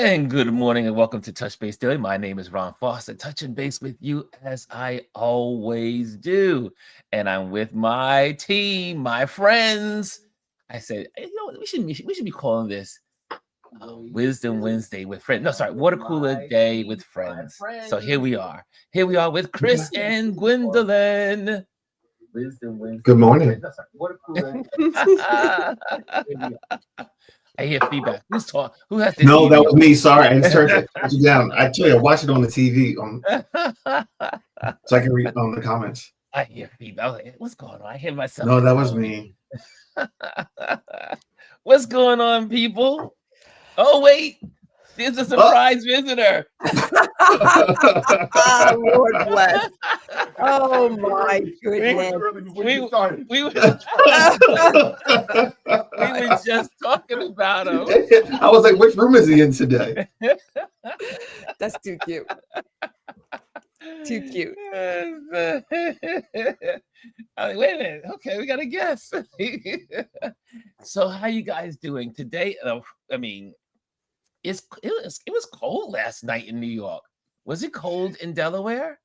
And good morning and welcome to Touch Base Daily. My name is Ron Foster, touching base with you as I always do. And I'm with my team, my friends. I said, we should be calling this Wisdom Wednesday with friends. No, sorry, Water Cooler Day with friends. So here we are. Here we are with Chris and Gwendolyn. Wisdom Wednesday. Good morning. Water Cooler. I hear feedback. Who's talking? Who has the No, TV that was on? me. Sorry, I just turned it down. I tell you, I watch it on the TV so I can read on the comments. I hear feedback. I was like, what's going on? I hear myself. No, that was me. What's going on, people? Oh, wait. There's a surprise visitor. Lord bless. Oh my goodness. We were just talking about him. I was like, which room is he in today? That's too cute. Too cute. I was like, wait a minute. Okay, we got a guess. So how you guys doing today? I mean, it was cold last night in New York. Was it cold in Delaware?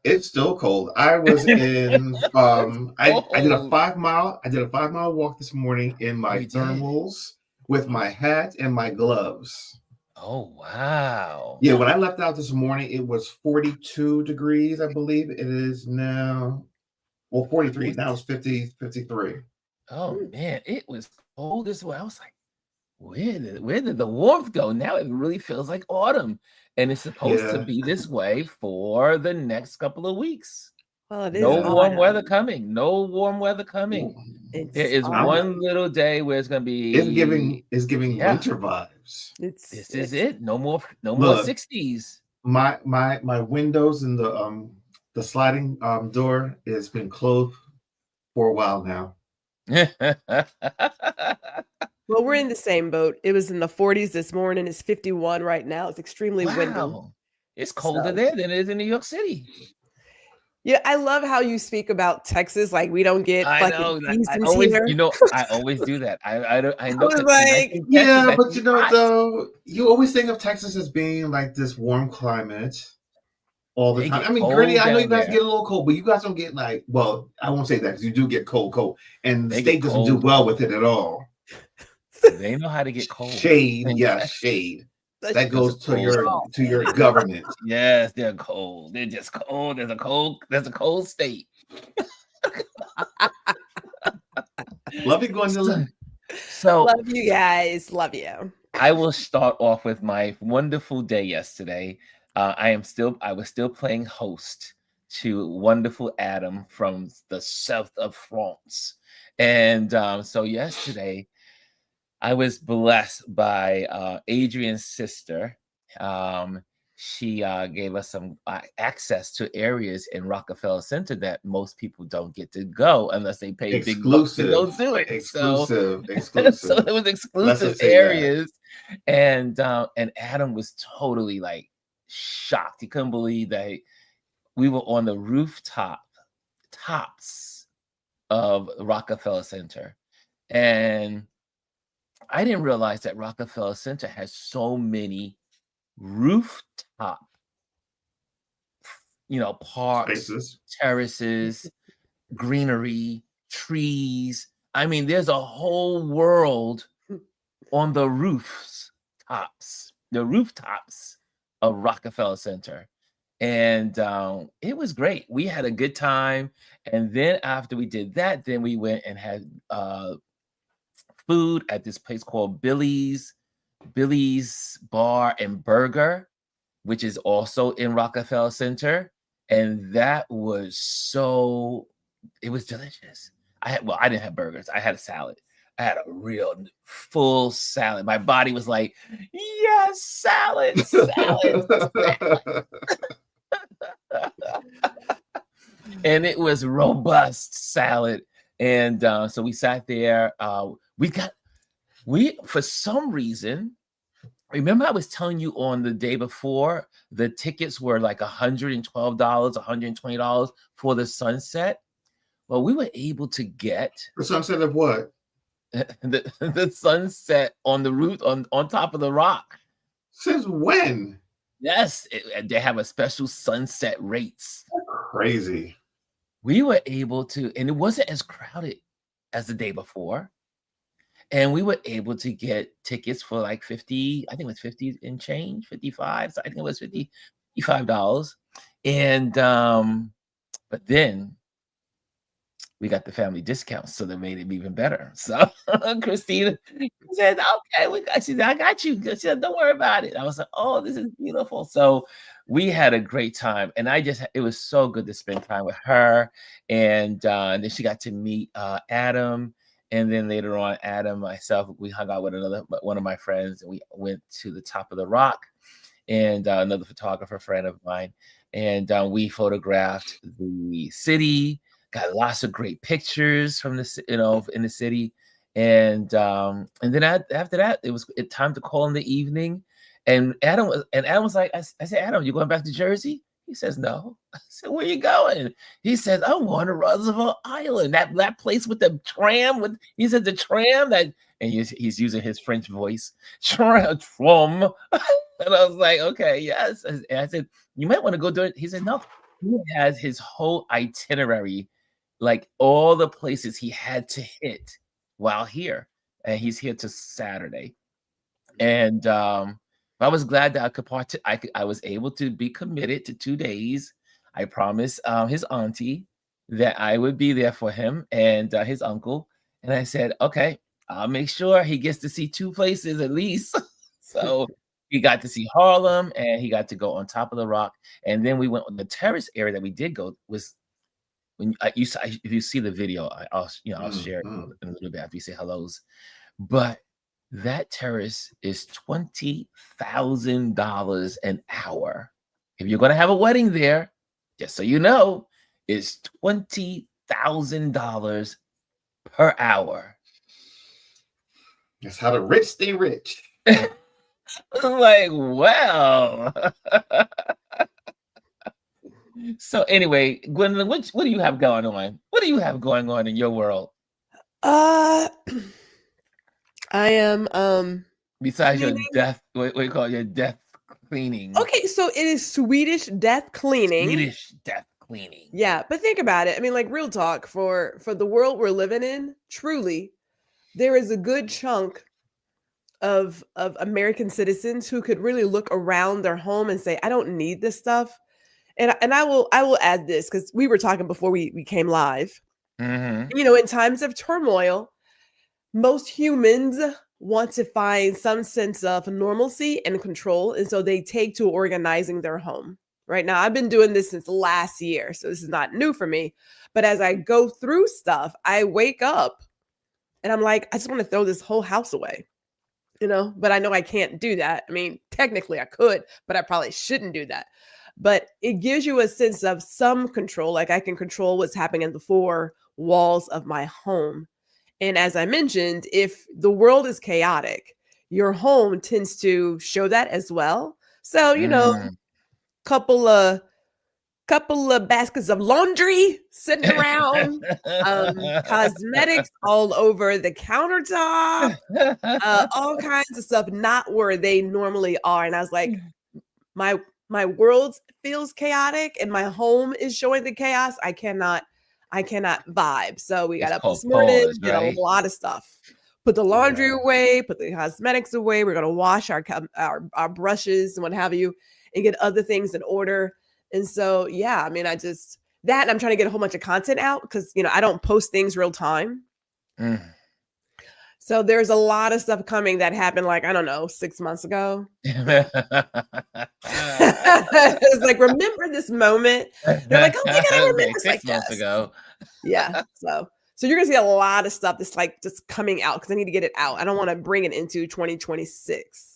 It's still cold. I was in I did a 5 mile walk this morning in my thermals with my hat and my gloves. Oh wow. Yeah, when I left out this morning, it was 42 degrees, I believe. It is now 43. Now it's 53. Oh man, it was cold as well. I was like, where did the warmth go? Now it really feels like autumn. And it's supposed to be this way for the next couple of weeks. Well, it is no warm weather coming. No warm weather coming. There is one little day where it's gonna be it's giving winter vibes. This is it. No more 60s. My windows and the sliding door has been closed for a while now. Well, we're in the same boat. It was in the 40s this morning. It's 51 right now. It's extremely windy. It's colder there than it is in New York City. Yeah, I love how you speak about Texas. Like we don't get fucking seasons here. I always do that. I know. Was like, yeah, but though, you always think of Texas as being like this warm climate all the time. I mean, Gritty, I know you guys get a little cold, but you guys don't get like, well, I won't say that because you do get cold, and the state doesn't do well with it at all. They know how to get cold. Shade. That goes to your government. Yes, they're cold. They're just cold. There's a cold state. Love you, Gwendolyn. So love you guys. Love you. I will start off with my wonderful day yesterday. I was still playing host to wonderful Adam from the south of France. And so yesterday I was blessed by Adrian's sister. She gave us some access to areas in Rockefeller Center that most people don't get to go unless they pay big bucks to go do it. Exclusive. So it was exclusive areas, and Adam was totally like shocked. He couldn't believe that we were on the tops of Rockefeller Center, and I didn't realize that Rockefeller Center has so many rooftop, parks, spaces, terraces, greenery, trees. I mean, there's a whole world on the rooftops of Rockefeller Center. And it was great. We had a good time. And then after we did that, then we went and had food at this place called Billy's Bar and Burger, which is also in Rockefeller Center. And that was it was delicious. I didn't have burgers. I had a salad. I had a real full salad. My body was like, yes, salad. And it was robust salad. And so we sat there. For some reason, remember I was telling you on the day before, the tickets were like $112, $120 for the sunset. Well, we were able to get the sunset of what? the sunset on the root on top of the rock. Since when? Yes, they have a special sunset rates. Crazy. We were able to, and it wasn't as crowded as the day before. And we were able to get tickets for like 50, I think it was 50 and change, 55. So I think it was $55. And but then we got the family discount, so that made it even better. So Christina said, "Okay, she said, I got you." She said, "Don't worry about it." I was like, "Oh, this is beautiful." So we had a great time, and it was so good to spend time with her. And then she got to meet Adam, and then later on, Adam, myself, we hung out with one of my friends, and we went to the top of the rock, and another photographer friend of mine, and we photographed the city. Got lots of great pictures from in the city, and then after that, it was time to call in the evening, and Adam was like, I said, "Adam, you going back to Jersey?" He says, "No." I said, "Where you going?" He says, "I'm going to Roosevelt Island, that place with the tram." He said the tram that, and he's using his French voice, tram. And I was like, "Okay, yes." And I said, "You might want to go do it." He said, "No." He has his whole itinerary, like all the places he had to hit while here, and he's here to Saturday. And I was glad that I was able to be committed to 2 days. I promised his auntie that I would be there for him and his uncle, and I said, "Okay, I'll make sure he gets to see 2 places at least." So he got to see Harlem, and he got to go on top of the rock, and then we went on the terrace area that we did go was when if you see the video, I'll share it in a little bit after you say hellos. But that terrace is $20,000 an hour. If you're gonna have a wedding there, just so you know, it's $20,000 per hour. That's how the rich stay rich. I'm like, wow. So anyway, Gwendolyn, what do you have going on? What do you have going on in your world? I am Besides your death, what do you call it? Your death cleaning? Okay, so it is Swedish death cleaning. Swedish death cleaning. Yeah, but think about it. I mean, like real talk for the world we're living in. Truly, there is a good chunk of American citizens who could really look around their home and say, "I don't need this stuff." And I will add this because we were talking before we came live. Mm-hmm. You know, in times of turmoil, most humans want to find some sense of normalcy and control, and so they take to organizing their home. Right now, I've been doing this since last year, so this is not new for me. But as I go through stuff, I wake up and I'm like, I just want to throw this whole house away. But I know I can't do that. I mean, technically I could, but I probably shouldn't do that. But it gives you a sense of some control, like I can control what's happening in the 4 walls of my home. And as I mentioned, if the world is chaotic, your home tends to show that as well. So, couple of baskets of laundry sitting around, cosmetics all over the countertop, all kinds of stuff, not where they normally are. And I was like, my world feels chaotic and my home is showing the chaos. I cannot vibe. So we got up this morning, did a lot of stuff. Put the laundry away, put the cosmetics away. We're gonna wash our brushes and what have you, and get other things in order. And so, yeah, I mean, I'm trying to get a whole bunch of content out because I don't post things real time. So there's a lot of stuff coming that happened, like, I don't know, 6 months ago. It's like, remember this moment? They're like, oh my God, I remember 6 months ago. Yeah. So you're going to see a lot of stuff that's like just coming out because I need to get it out. I don't want to bring it into 2026.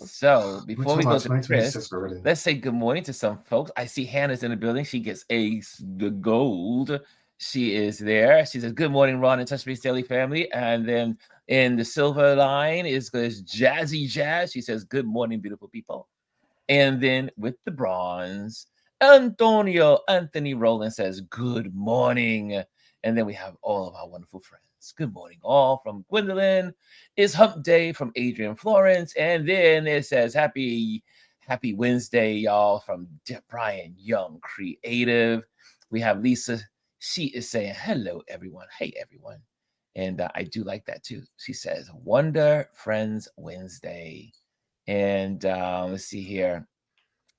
So before we go to Chris, let's say good morning to some folks. I see Hannah's in the building. She gets the gold. She is there. She says, good morning, Ron and Touch Base Daily family. And then in the silver line is Jazzy Jazz. She says, good morning, beautiful people. And then with the bronze, Anthony Rowland says, good morning. And then we have all of our wonderful friends. Good morning, all from Gwendolyn. It's Hump Day from Adrian Florence. And then it says happy Wednesday, y'all, from Brian Young Creative. We have Lisa. She is saying hello, everyone. Hey, everyone. And I do like that too. She says, Wonder Friends Wednesday. And let's see here.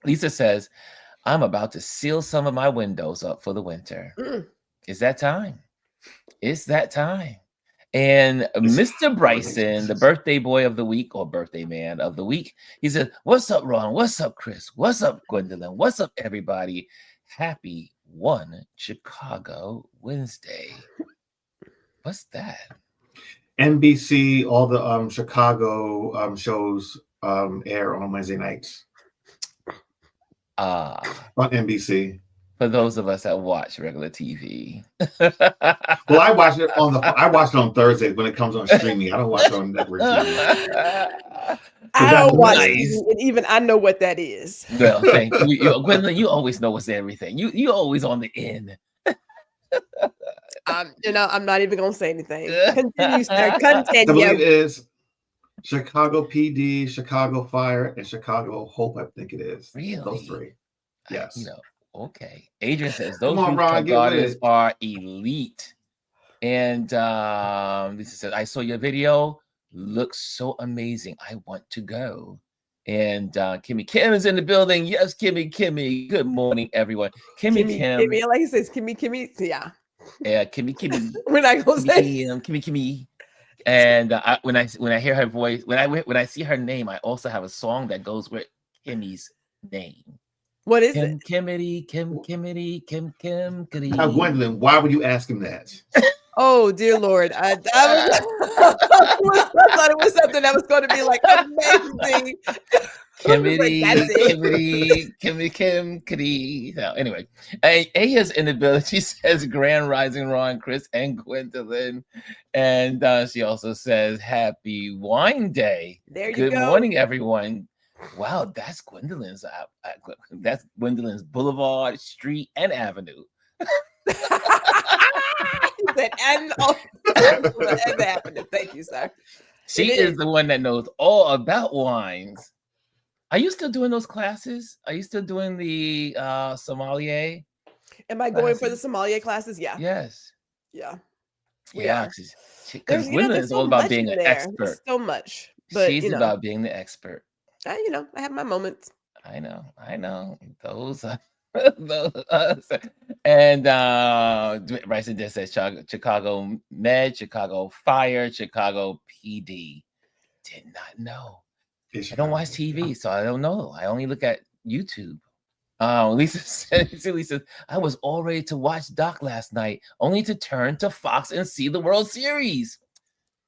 Lisa says, I'm about to seal some of my windows up for the winter. It's that time. It's that time. And Mr. Bryson, the birthday boy of the week or birthday man of the week, he says, what's up, Ron? What's up, Chris? What's up, Gwendolyn? What's up, everybody? Happy One Chicago Wednesday. What's that? NBC, all the Chicago shows air on Wednesday nights. On NBC. For those of us that watch regular TV. Well, I watch it on Thursdays when it comes on streaming. I don't watch it on network TV. I don't watch TV, and even I know what that is. Well, thank you. Gwendolyn, you always know what's everything. You always on the end. I'm not even gonna say anything. Continue, sir. Continue. I believe it is Chicago PD, Chicago Fire, and Chicago Hope. I think it is. Really? Those three. Yes. Okay. Adrian says those Ron, artists are elite. And Lisa says, I saw your video. Looks so amazing. I want to go. And Kimmy Kim is in the building. Yes, Kimmy. Good morning, everyone. Kimmy Kim. Kimmy, like he says, Kimmy. Yeah. Yeah, Kimmy. We're not gonna say Kimmy. And when I hear her voice, when I see her name, I also have a song that goes with Kimmy's name. What is it? Kimmity. Now, Gwendolyn, why would you ask him that? Oh, dear Lord. I thought it was something that was going to be like amazing. Kimmy. So anyway, A is in the building. She says Grand Rising Ron, Chris, and Gwendolyn. And she also says Happy Wine Day. There you go. Good morning, everyone. Wow, that's Gwendolyn's Boulevard, Street, and Avenue. and Avenue. Thank you, sir. She is the one that knows all about wines. Are you still doing those classes? Are you still doing the sommelier? Am I going for the sommelier classes? Yeah. Yes. Yeah. Yeah. Because Gwendolyn is all about being an expert. There's so much. But she's about being the expert. I have my moments. I know. Those are those. And Bryson just says Chicago Med, Chicago Fire, Chicago PD. Did not know. I don't watch TV, so I don't know. I only look at YouTube. Lisa says, I was all ready to watch Doc last night, only to turn to Fox and see the World Series.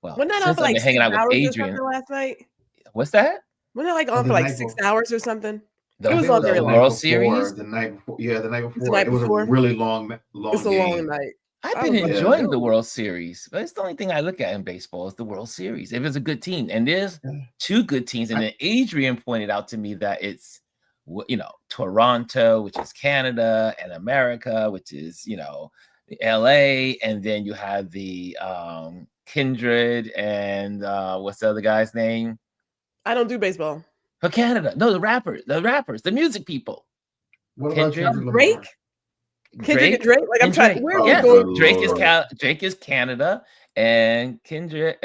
Well, wasn't that on for like hanging out with Adrian last night? What's that? Wasn't it like on for like 6 hours or something? It was on the World Series. The night before. Yeah, the night before. It was a really long. It's a long night. I've been enjoying the World Series, but it's the only thing I look at in baseball is the World Series. If it's a good team, and there's two good teams, and then Adrian pointed out to me that it's, Toronto, which is Canada, and America, which is, LA, and then you have the Kindred and what's the other guy's name? I don't do baseball. For Canada, no, the rappers, the music people. What about Drake? Kendrick and Drake? Like I'm trying. Where are we going? Drake is Canada, and Kendrick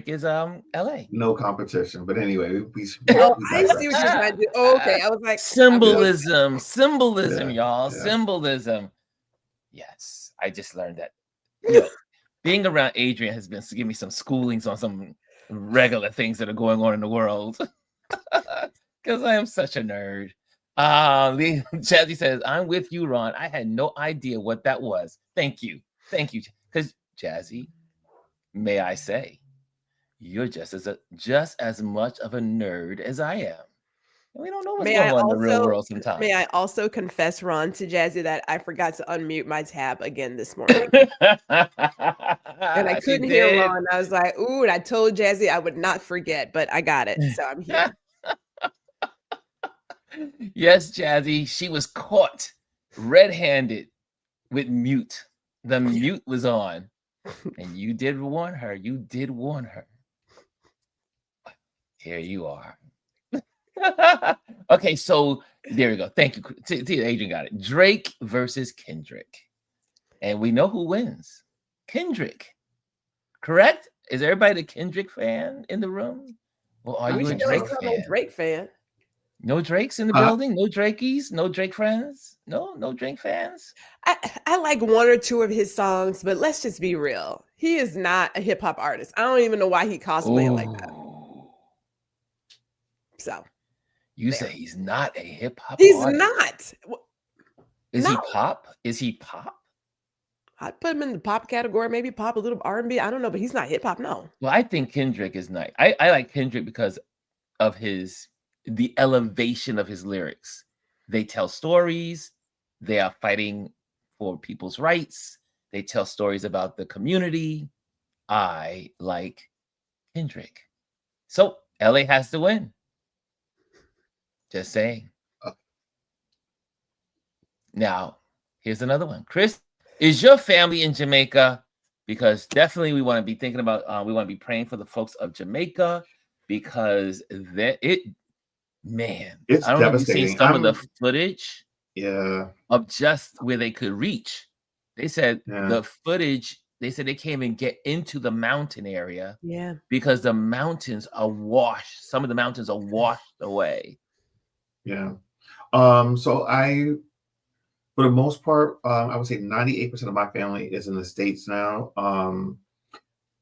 is LA. No competition, but anyway, I see what you're trying to do. Oh, okay, I was like symbolism, yeah, y'all, yeah. Symbolism. Yes, I just learned that. Being around Adrian has been giving me some schoolings on some regular things that are going on in the world. Because I am such a nerd. Jazzy says, I'm with you, Ron. I had no idea what that was. Thank you. Because Jazzy, may I say, you're just as much of a nerd as I am. And we don't know what's going on in the real world sometimes. May I also confess, Ron, to Jazzy that I forgot to unmute my tab again this morning. And I couldn't hear Ron. I was like, ooh, and I told Jazzy I would not forget, but I got it. So I'm here. Yes, Jazzy, she was caught red-handed with mute. The mute was on, and you did warn her. You did warn her. Here you are. Okay, so there we go. Thank you. See, Adrian got it. Drake versus Kendrick. And we know who wins. Kendrick. Correct? Is everybody a Kendrick fan in the room? Well, are you a Drake fan? Drake fan. No Drakes in the building? No Drakeys? No Drake friends? No Drake fans? I like one or two of his songs, but let's just be real. He is not a hip hop artist. I don't even know why he cosplaying like that. So you say he's not a hip hop He's artist? not. Is he pop? Is he pop? I'd put him in the pop category, maybe pop, a little R&B. I don't know, but he's not hip hop, no. Well, I think Kendrick is nice. I like Kendrick because of the elevation of his lyrics. They tell stories. They are fighting for people's rights. They tell stories about the community. I like Kendrick. So LA has to win. Just saying. Now, here's another one. Chris, is your family in Jamaica? Because definitely we want to be thinking about, we want to be praying for the folks of Jamaica because man, it's I don't know if you've devastating. seen some of the footage of just where they could reach. They said the footage, they said they can't even get into the mountain area because the mountains are washed. Some of the mountains are washed away. Yeah. So for the most part, I would say 98% of my family is in the States now.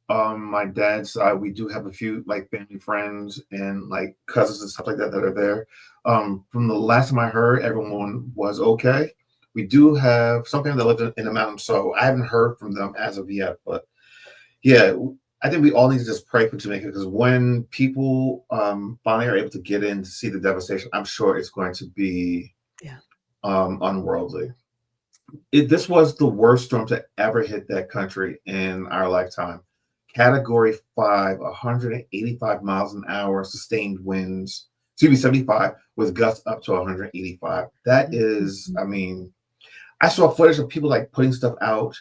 My dad's side, we do have a few like family friends and like cousins and stuff like that are there. From the last time I heard, everyone was okay. We do have some family that live in the mountains, so I haven't heard from them as of yet. But yeah, I think we all need to just pray for Jamaica because when people finally are able to get in to see the devastation, I'm sure it's going to be unworldly. This was the worst storm to ever hit that country in our lifetime. Category 5, 185 miles an hour, sustained winds, 75 with gusts up to 185. That is, I mean, I saw footage of people like putting stuff out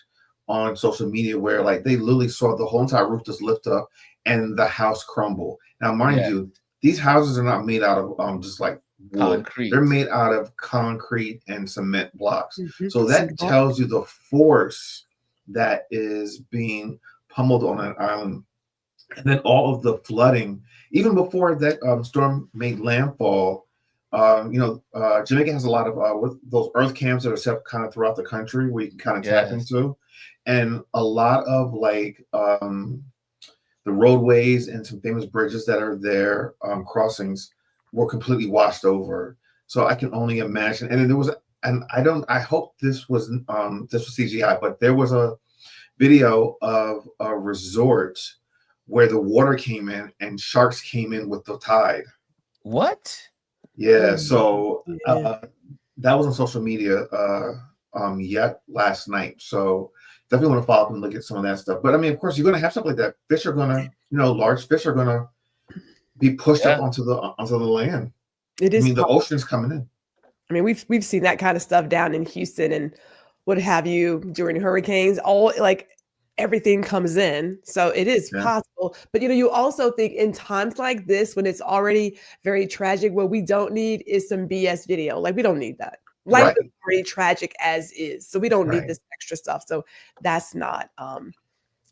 on social media where like they literally saw the whole entire roof just lift up and the house crumble. Now, mind you, these houses are not made out of just like wood. Concrete. They're made out of concrete and cement blocks. So that tells you the force that is being pummeled on an island. And then all of the flooding, even before that storm made landfall, Jamaica has a lot of with those earth camps that are set up kind of throughout the country where you can kind of tap into. And a lot of like the roadways and some famous bridges that are there, crossings, were completely washed over. So I can only imagine. And then there was, I hope this was CGI, but there was a video of a resort where the water came in and sharks came in with the tide. What? Yeah. So that was on social media yet last night. So definitely want to follow up and look at some of that stuff. But I mean, of course, you're going to have stuff like that. Fish are going to, large fish are going to be pushed up onto the land. It is. I mean, the ocean's coming in. I mean, we've seen that kind of stuff down in Houston and what have you during hurricanes. All like everything comes in, so it is possible. But you also think in times like this when it's already very tragic, what we don't need is some BS video. Like we don't need that. Life is already tragic as is, so we don't need this extra stuff. So that's not.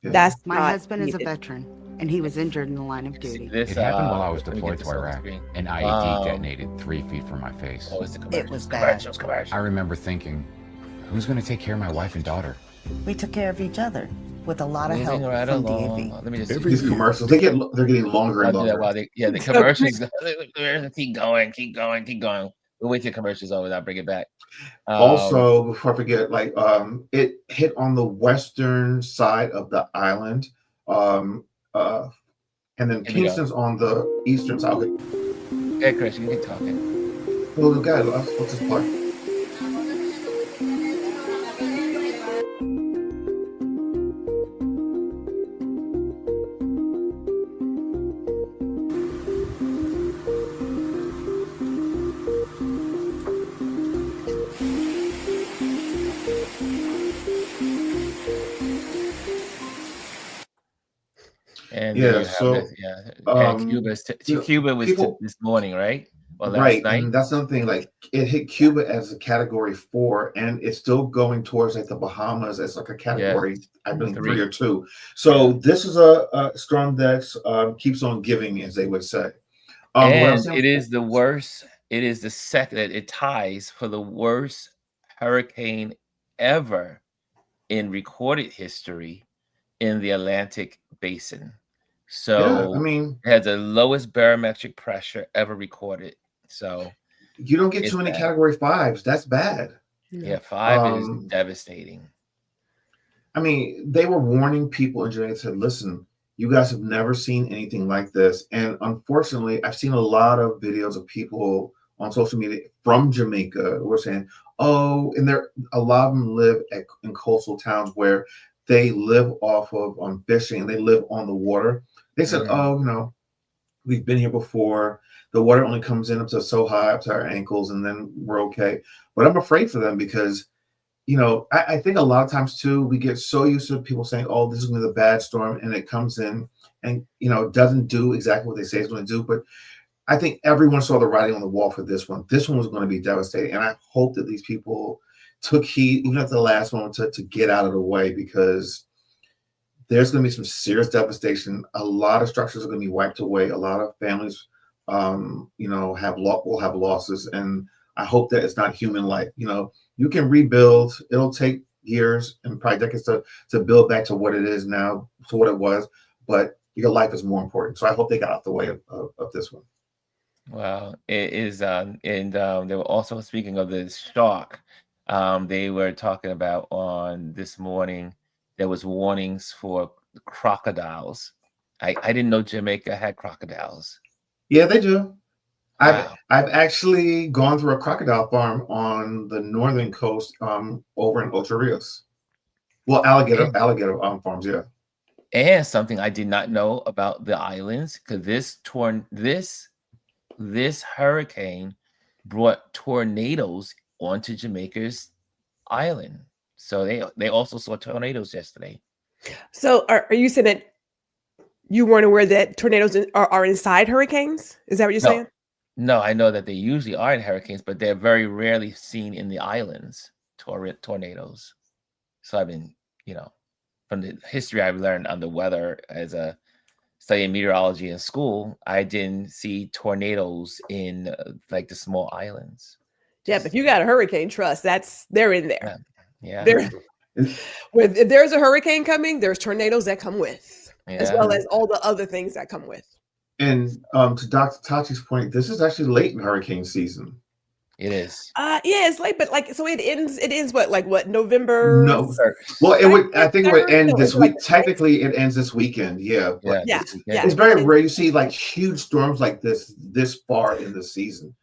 That's my husband is a veteran, and he was injured in the line of duty. It happened while I was deployed to Iraq. An IED detonated 3 feet from my face. It was bad. I remember thinking, who's going to take care of my wife and daughter? We took care of each other with a lot of help from DAV. Let me just these commercials. They're getting longer and longer. The commercials. Keep going. We'll wait till commercials over. I'll bring it back. Also, before I forget, like it hit on the western side of the island, and then Kingston's on the eastern side. Hey, Chris, you can keep talking. Well, guys, let's just play. And Yeah. you have So, this, and Cuba was people, this morning, right? Or last right, night? and that's another thing. Like it hit Cuba as a category 4, and it's still going towards like the Bahamas as like a category, I believe 3 or 2. So this is a storm that keeps on giving, as they would say. And it is the worst. It is the second. It ties for the worst hurricane ever in recorded history in the Atlantic Basin. So I mean, it has the lowest barometric pressure ever recorded. So you don't get too many category 5s. That's bad. Yeah, 5 is devastating. I mean, they were warning people in Jamaica, said, listen, you guys have never seen anything like this. And unfortunately, I've seen a lot of videos of people on social media from Jamaica who are saying, oh, and a lot of them live in coastal towns where they live off of fishing and they live on the water. They said, oh, we've been here before. The water only comes in up to so high, up to our ankles, and then we're okay. But I'm afraid for them because, I think a lot of times too, we get so used to people saying, oh, this is going to be the bad storm, and it comes in and, doesn't do exactly what they say it's going to do. But I think everyone saw the writing on the wall for this one. This one was going to be devastating. And I hope that these people took heed, even at the last moment, to get out of the way, because there's going to be some serious devastation. A lot of structures are going to be wiped away. A lot of families, will have losses. And I hope that it's not human life. You can rebuild. It'll take years and probably decades to build back to what it is now, to what it was. But your life is more important. So I hope they got out the way of this one. Well, it is, and they were also speaking of the shark. They were talking about on this morning, there was warnings for crocodiles. I didn't know Jamaica had crocodiles. Yeah, they do. Wow. I've actually gone through a crocodile farm on the northern coast, over in Ocho Rios. Well, alligator farms, yeah. And something I did not know about the islands, because this hurricane brought tornadoes onto Jamaica's island. So they also saw tornadoes yesterday. So are you saying that you weren't aware that tornadoes are inside hurricanes? Is that what you're saying? No, I know that they usually are in hurricanes, but they're very rarely seen in the islands, tornadoes. So I've been, from the history I've learned on the weather as a studying meteorology in school, I didn't see tornadoes in like the small islands. Yeah, but if you got a hurricane trust, they're in there. Yeah. If there's a hurricane coming, there's tornadoes that come with, as well as all the other things that come with. And to Dr. Tachi's point, this is actually late in hurricane season. It is. Yeah, it's late, but so it ends what, November? No. Well, I think it would end this week. Technically, it ends this weekend. Yeah. But it's very rare you see like huge storms like this far in the season.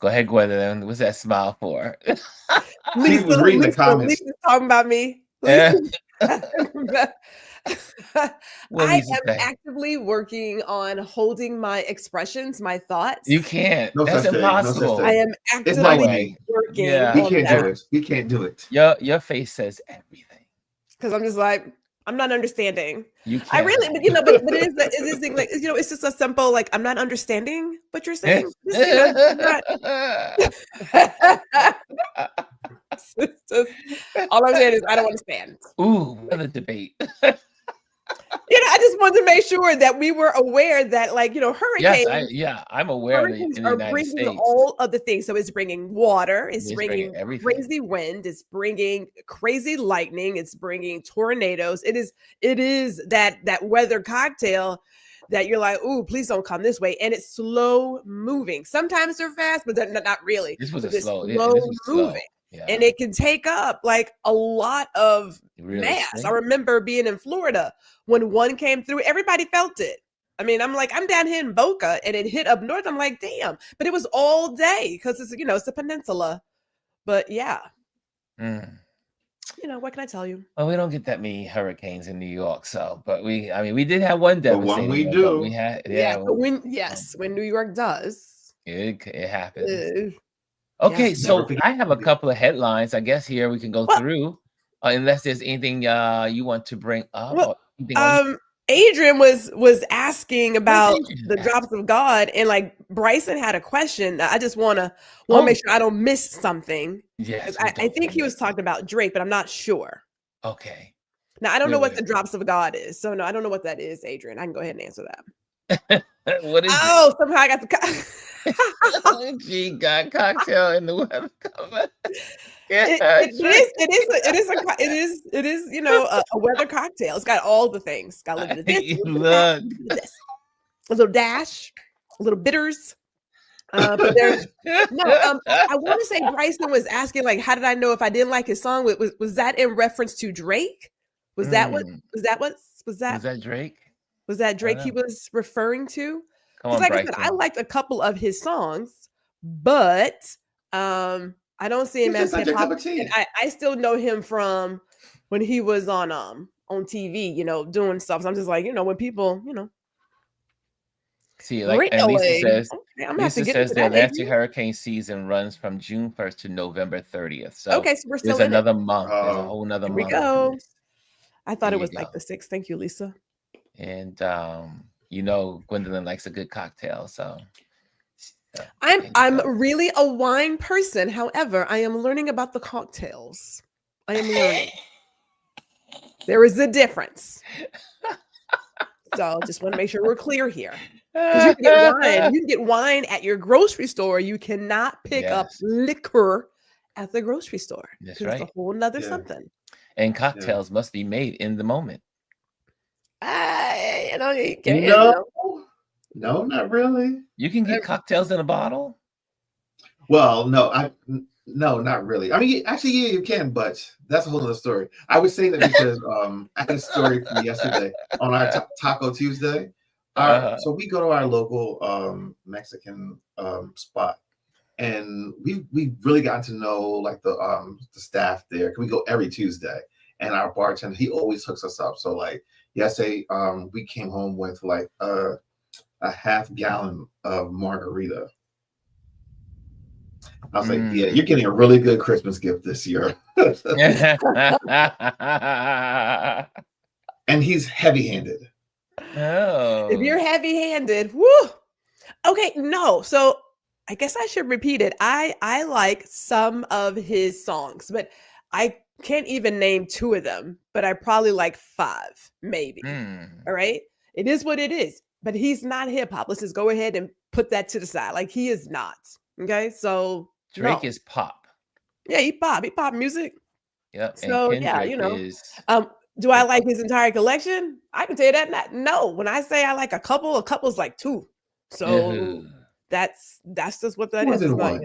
Go ahead, Gwendolyn. What's that smile for? She was reading the comments. Lisa's talking about me. I am actively working on holding my expressions, my thoughts. You can't. That's impossible. I am actively working. Yeah. We can't do it. Your face says everything. Because I'm just like, I'm not understanding. You can't. I really, but it is thing like, it's just a simple like, I'm not understanding what you're saying. All I'm saying is I don't understand. Ooh, what a debate. I just wanted to make sure that we were aware that, hurricanes. Yes, I'm aware of it in the United States. All of the things. So it's bringing water. It's bringing everything. Crazy wind. It's bringing crazy lightning. It's bringing tornadoes. It is that weather cocktail that you're like, ooh, please don't come this way. And it's slow moving. Sometimes they're fast, but they're not really. This was slow moving. Slow. Yeah. And it can take up like a lot of mass. I remember being in Florida when one came through, everybody felt it. I mean, I'm down here in Boca and it hit up north. I'm like, damn, but it was all day because it's, it's a peninsula. But yeah, what can I tell you? Well, we don't get that many hurricanes in New York. So, but we did have one devastating. One we do. We had, when New York does. It happens. Okay, so I have a couple of headlines. I guess here we can go through, unless there's anything you want to bring up. Well, Adrian was asking about the drops of God, and like Bryson had a question. I just want to make sure I don't miss something. Yes, I think he was talking about Drake, but I'm not sure. Okay. Now I don't know what the drops of God is, so no, I don't know what that is, Adrian. I can go ahead and answer that. What is it? Somehow I got the G got cocktail in the web cover. It is a weather cocktail. It's got all the things. It's got a little bit of this, a little dash, a little bitters. But there's I want to say Bryson was asking, like, how did I know if I didn't like his song? Was that in reference to Drake? Was that Drake? Was that Drake he was referring to? Come on, like Bryson. I said, I liked a couple of his songs, but I don't see him as hip hop. I still know him from when he was on TV, doing stuff. So I'm just like, when people, see, like, and Lisa says, the Atlantic Adrian. hurricane season runs from June 1st to November 30th. So okay, so we're still there's another month. There's a whole nother month. We go. I thought it was like the 6th. Thank you, Lisa. And Gwendolyn likes a good cocktail, so. I'm really a wine person. However, I am learning about the cocktails. I am learning. There is a difference. So just want to make sure we're clear here. Because you can get wine at your grocery store. You cannot pick up liquor at the grocery store. That's right. It's a whole nother something. And cocktails must be made in the moment. No, not really. You can get cocktails in a bottle? Well, no, not really. I mean, actually, yeah, you can, but that's a whole other story. I would say that because I had a story from yesterday on our Taco Tuesday. So we go to our local Mexican spot, and we've really gotten to know like the staff there. We go every Tuesday, and our bartender, he always hooks us up. So like yesterday, we came home with like a half gallon of margarita. I was like, yeah, you're getting a really good Christmas gift this year. And he's heavy-handed. Oh. If you're heavy-handed, woo. Okay, no. So I guess I should repeat it. I like some of his songs, but I can't even name 2 of them, but I probably like 5, maybe. All right. It is what it is. But he's not hip hop. Let's just go ahead and put that to the side. Like he is not. Okay, so Drake is pop. Yeah, he pop music. Yep. So yeah, do I like his entire collection? I can tell you that. No, when I say I like a couple's like 2. So that's just what that is. Like,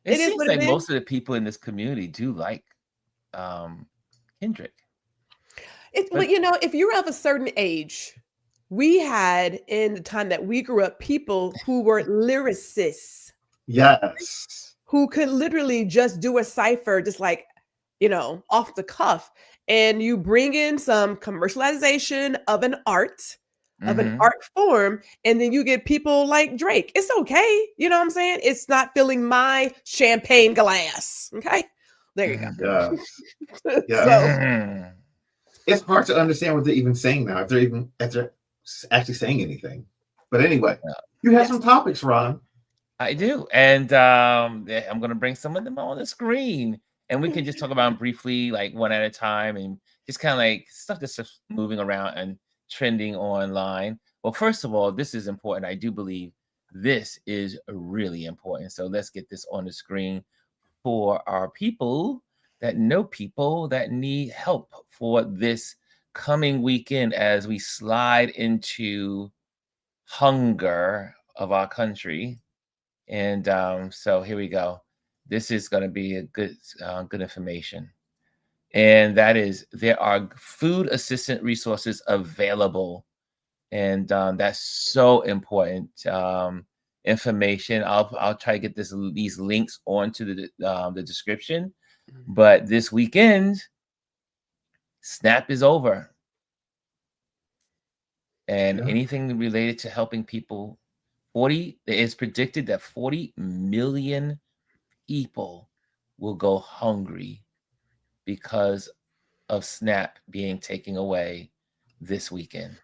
it seems like most of the people in this community do like Kendrick. But if you're of a certain age. We had in the time that we grew up people who were lyricists. Yes. Who could literally just do a cipher, just like, off the cuff. And you bring in some commercialization of an art, of an art form, and then you get people like Drake. It's okay. You know what I'm saying? It's not filling my champagne glass. Okay. There you go. Yeah. So, it's hard to understand what they're even saying now. If they're actually saying anything. But anyway, you have some topics, Ron. I do. And I'm going to bring some of them on the screen. And we can just talk about them briefly, like one at a time, and just kind of like stuff that's just moving around and trending online. Well, first of all, this is important. I do believe this is really important. So let's get this on the screen for our people that know people that need help for this coming weekend as we slide into hunger of our country. And so here we go. This is going to be a good information. And that is, there are food assistance resources available. And that's so important information. I'll try to get these links onto the description. But this weekend, SNAP is over. And anything related to helping people, it is predicted that 40 million people will go hungry because of SNAP being taken away this weekend.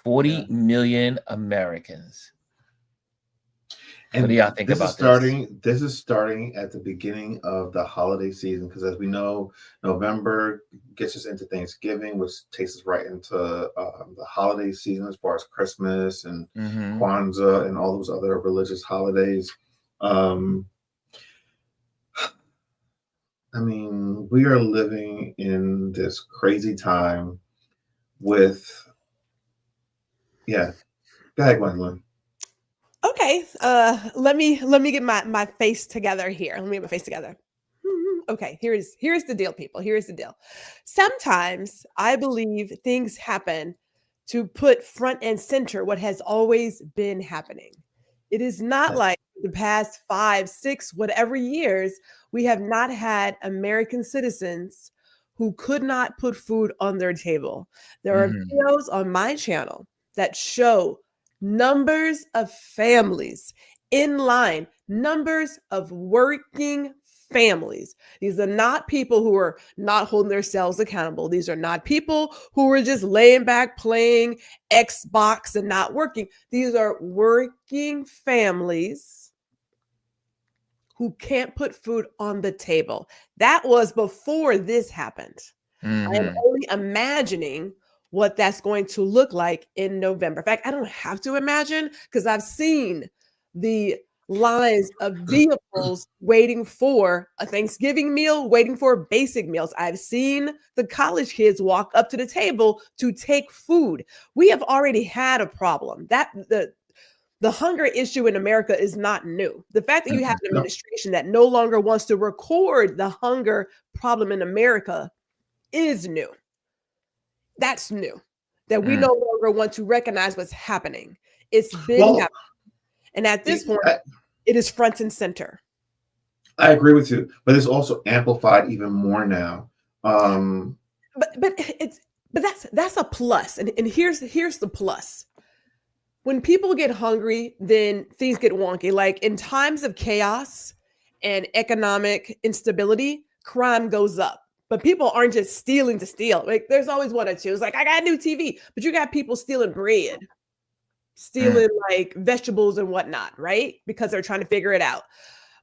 40 million Americans. And what do y'all think about this is starting at the beginning of the holiday season, because as we know, November gets us into Thanksgiving, which takes us right into the holiday season as far as Christmas and Kwanzaa and all those other religious holidays. I mean, we are living in this crazy time with, go ahead, Gwendolyn. Okay, let me get my face together here. Let me get my face together. Okay, here's the deal, people. Here's the deal. Sometimes I believe things happen to put front and center what has always been happening. It is not like the past 5, 6, whatever years, we have not had American citizens who could not put food on their table. There are videos on my channel that show numbers of families in line, numbers of working families. These are not people who are not holding themselves accountable. These are not people who are just laying back playing Xbox and not working. These are working families who can't put food on the table. That was before this happened. I am only imagining what that's going to look like in November. In fact, I don't have to imagine, because I've seen the lines of vehicles waiting for a Thanksgiving meal, waiting for basic meals. I've seen the college kids walk up to the table to take food. We have already had a problem. That the hunger issue in America is not new. The fact that you have an administration that no longer wants to record the hunger problem in America is new. That's new. That we no longer want to recognize what's happening. It's been happening. And at this point, it is front and center. I agree with you, but it's also amplified even more now. But that's a plus. And here's the plus. When people get hungry, then things get wonky. Like in times of chaos and economic instability, crime goes up. But people aren't just stealing to steal. Like there's always one or two. It's like, I got a new TV, but you got people stealing bread, stealing like vegetables and whatnot, right? Because they're trying to figure it out.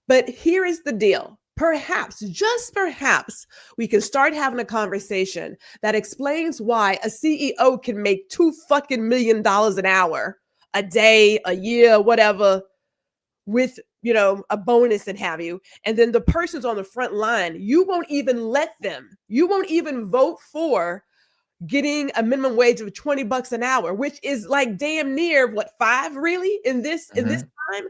But here is the deal. Perhaps, just perhaps, we can start having a conversation that explains why a CEO can make $2 million an hour, a day, a year, whatever, with a bonus and have you. And then the person's on the front line, you won't even vote for getting a minimum wage of $20 an hour, which is like damn near $5 really in this time.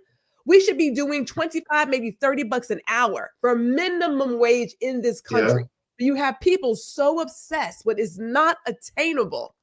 We should be doing 25, maybe $30 an hour for minimum wage in this country. You have people so obsessed with what is not attainable.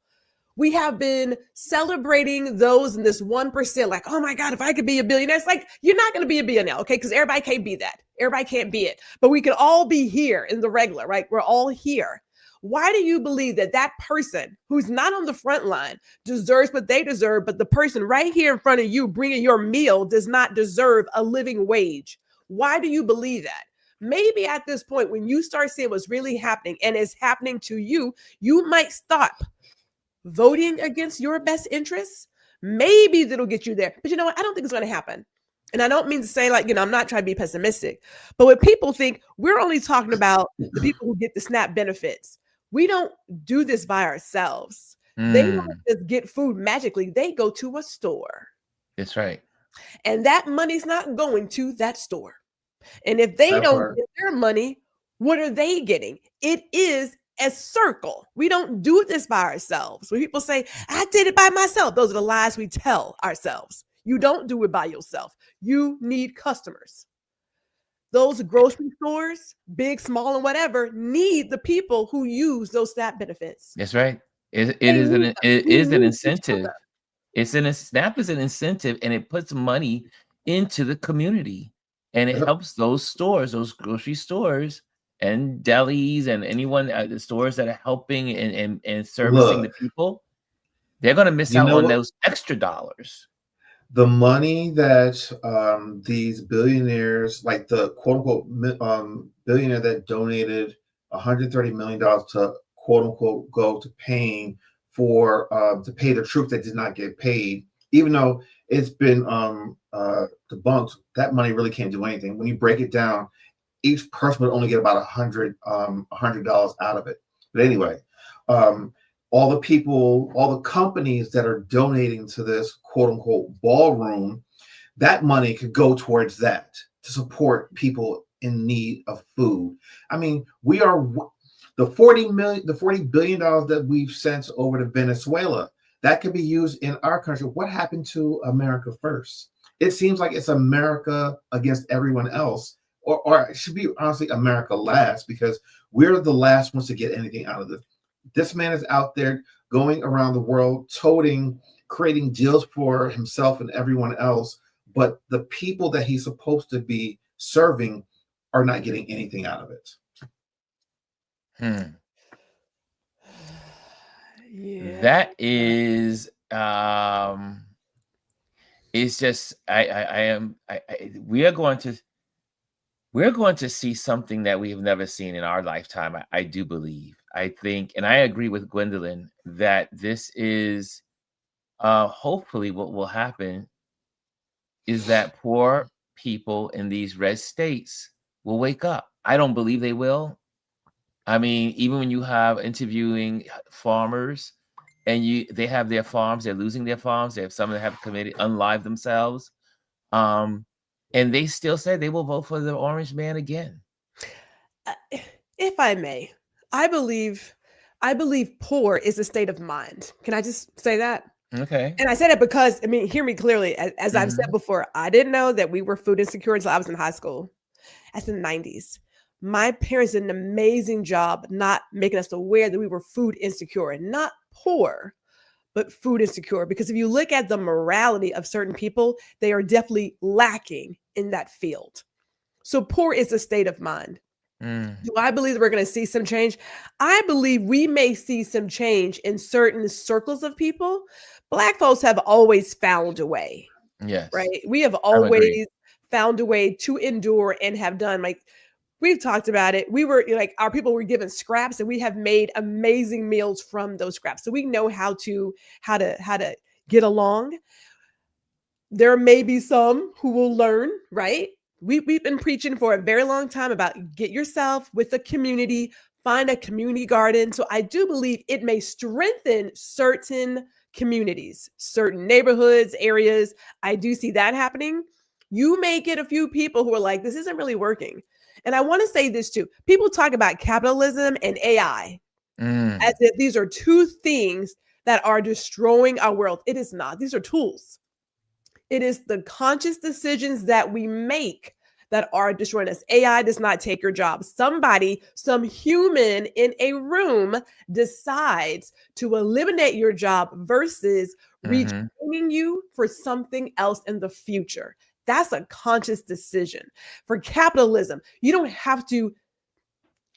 We have been celebrating those in this 1%, like, oh my God, if I could be a billionaire. It's like, you're not going to be a billionaire, okay? Because everybody can't be that. Everybody can't be it. But we can all be here in the regular, right? We're all here. Why do you believe that person who's not on the front line deserves what they deserve, but the person right here in front of you bringing your meal does not deserve a living wage? Why do you believe that? Maybe at this point, when you start seeing what's really happening and is happening to you, you might stop voting against your best interests. Maybe that'll get you there. But you know what? I don't think it's going to happen. And I don't mean to say I'm not trying to be pessimistic, but when people think we're only talking about the people who get the SNAP benefits, we don't do this by ourselves. They don't just get food magically. They go to a store. That's right. And that money's not going to that store. And if they don't get their money, what are they getting? It is a circle. We don't do this by ourselves. When people say, I did it by myself, those are the lies we tell ourselves. You don't do it by yourself. You need customers. Those grocery stores, big, small, and whatever, need the people who use those SNAP benefits. That's right. It is an incentive. SNAP is an incentive, and it puts money into the community, and it helps those stores, those grocery stores and delis and anyone at the stores that are helping and servicing the people. They're going to miss out on those extra dollars. The money that these billionaires, like the quote unquote billionaire that donated $130 million to quote unquote go to paying for to pay the troops that did not get paid, even though it's been debunked. That money really can't do anything. When you break it down, each person would only get about $100 out of it. But anyway, all the people, all the companies that are donating to this quote unquote ballroom, that money could go towards that to support people in need of food. I mean, we are the $40 billion that we've sent over to Venezuela, that could be used in our country. What happened to America first? It seems like it's America against everyone else, or it should be honestly America last, because we're the last ones to get anything out of this. This man is out there going around the world, creating deals for himself and everyone else, but the people that he's supposed to be serving are not getting anything out of it. Yeah. That is it's just we're going to see something that we have never seen in our lifetime. I do believe. I think, and I agree with Gwendolyn that this is hopefully what will happen is that poor people in these red states will wake up. I don't believe they will. I mean, even when you have interviewing farmers and they have their farms, they're losing their farms. They have some that have committed unlive themselves. And they still say they will vote for the orange man again. If I may, I believe poor is a state of mind. Can I just say that? Okay. And I say that because, I mean, hear me clearly. As I've said before, I didn't know that we were food insecure until I was in high school. That's in the 90s. My parents did an amazing job not making us aware that we were food insecure, and not poor, but food insecure. Because if you look at the morality of certain people, they are definitely lacking in that field. So poor is a state of mind. Do I believe that we're going to see some change? I believe we may see some change in certain circles of people. Black folks have always found a way. Yes. Right? We have always found a way to endure and have done, like, we've talked about it. We were like, our people were given scraps, and we have made amazing meals from those scraps. So we know how to get along. There may be some who will learn, right? We've been preaching for a very long time about get yourself with a community, find a community garden. So I do believe it may strengthen certain communities, certain neighborhoods, areas. I do see that happening. You may get a few people who are like, this isn't really working. And I want to say this too. People talk about capitalism and AI as if these are two things that are destroying our world. It is not. These are tools. It is the conscious decisions that we make that are destroying us. AI does not take your job. Some human in a room decides to eliminate your job versus retraining you for something else in the future. That's a conscious decision. For capitalism, you don't have to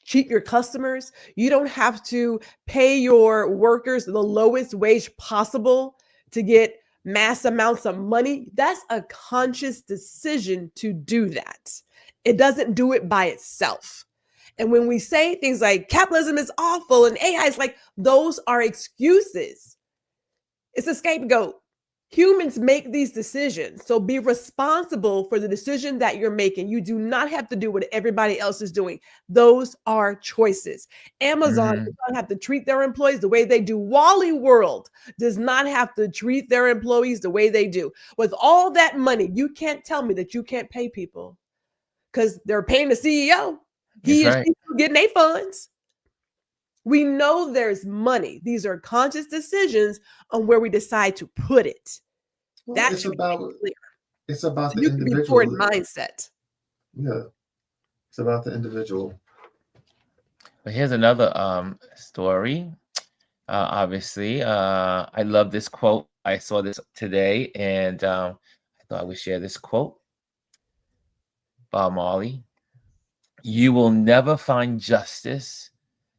cheat your customers. You don't have to pay your workers the lowest wage possible to get mass amounts of money. That's a conscious decision to do that. It doesn't do it by itself. And when we say things like capitalism is awful and AI is like, those are excuses. It's a scapegoat. Humans make these decisions. So be responsible for the decision that you're making. You do not have to do what everybody else is doing. Those are choices. Amazon does not have to treat their employees the way they do. Wally World does not have to treat their employees the way they do. With all that money, you can't tell me that you can't pay people because they're paying the CEO. He is getting their funds. We know there's money. These are conscious decisions on where we decide to put it. Well, That's it's about so the you individual. can be poor in mindset. Yeah, it's about the individual. But here's another story. Obviously, I love this quote. I saw this today, and I thought I would share this quote. Bob Marley: "You will never find justice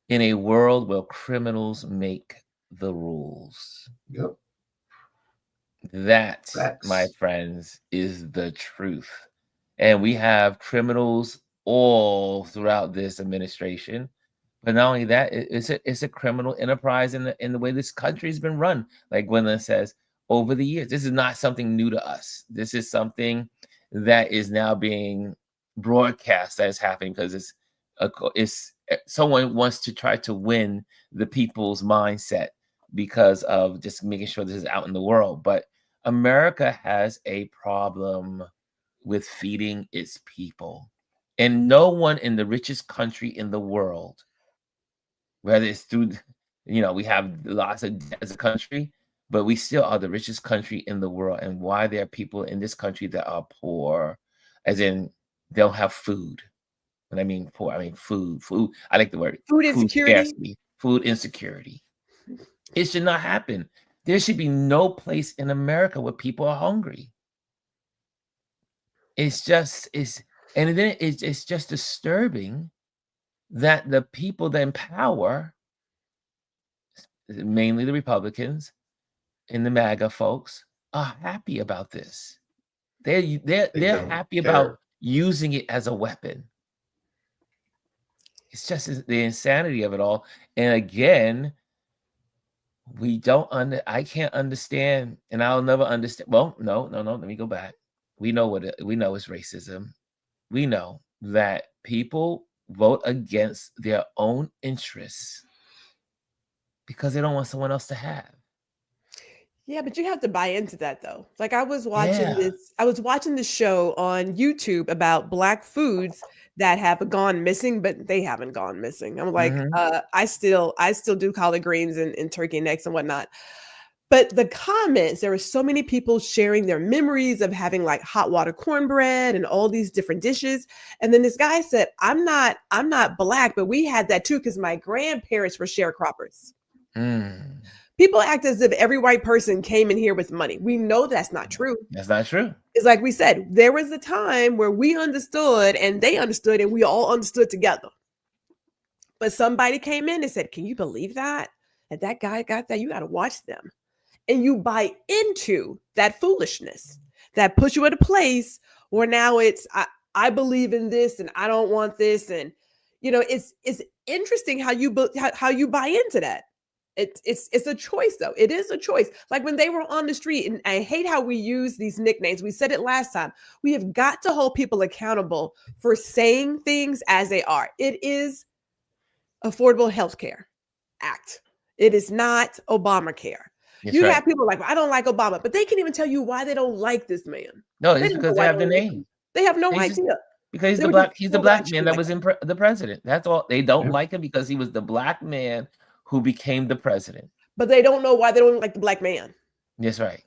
in a world where criminals make the rules." Yep. That, my friends, is the truth. And we have criminals all throughout this administration. But not only that, it's a criminal enterprise in the way this country's been run. Like Gwendolyn says, over the years, this is not something new to us. This is something that is now being broadcast that is happening because it's someone wants to try to win the people's mindset because of just making sure this is out in the world. But America has a problem with feeding its people, and no one in the richest country in the world, whether it's through, we have lots of debt as a country, but we still are the richest country in the world. And why there are people in this country that are poor, as in they don't have food. When I mean poor, I mean food. I like the word food insecurity. Scarcity, food insecurity. It should not happen. There should be no place in America where people are hungry. It's just disturbing that the people that in power, mainly the Republicans and the MAGA folks, are happy about this. They're happy about using it as a weapon. It's just the insanity of it all. And again, I can't understand, and I'll never understand. Well, no. Let me go back. We know it's racism. We know that people vote against their own interests because they don't want someone else to have. Yeah, but you have to buy into that though. Like I was watching this show on YouTube about Black foods that have gone missing, but they haven't gone missing. I'm like, I still do collard greens and turkey and eggs and whatnot. But the comments, there were so many people sharing their memories of having like hot water cornbread and all these different dishes. And then this guy said, I'm not Black, but we had that too because my grandparents were sharecroppers. People act as if every white person came in here with money. We know that's not true. That's not true. It's like we said, there was a time where we understood and they understood and we all understood together. But somebody came in and said, can you believe that? And that guy got that? You got to watch them. And you buy into that foolishness that puts you at a place where now it's, I believe in this and I don't want this. And, it's interesting how you buy into that. It's a choice though. It is a choice. Like when they were on the street, and I hate how we use these nicknames. We said it last time. We have got to hold people accountable for saying things as they are. It is Affordable Health Care Act. It is not Obamacare. You have people like, I don't like Obama, but they can't even tell you why they don't like this man. No, it's because they have the name. They have no idea. Because he's the black man that was the president. That's all. They don't like him because he was the black man who became the president. But they don't know why they don't like the black man. That's right.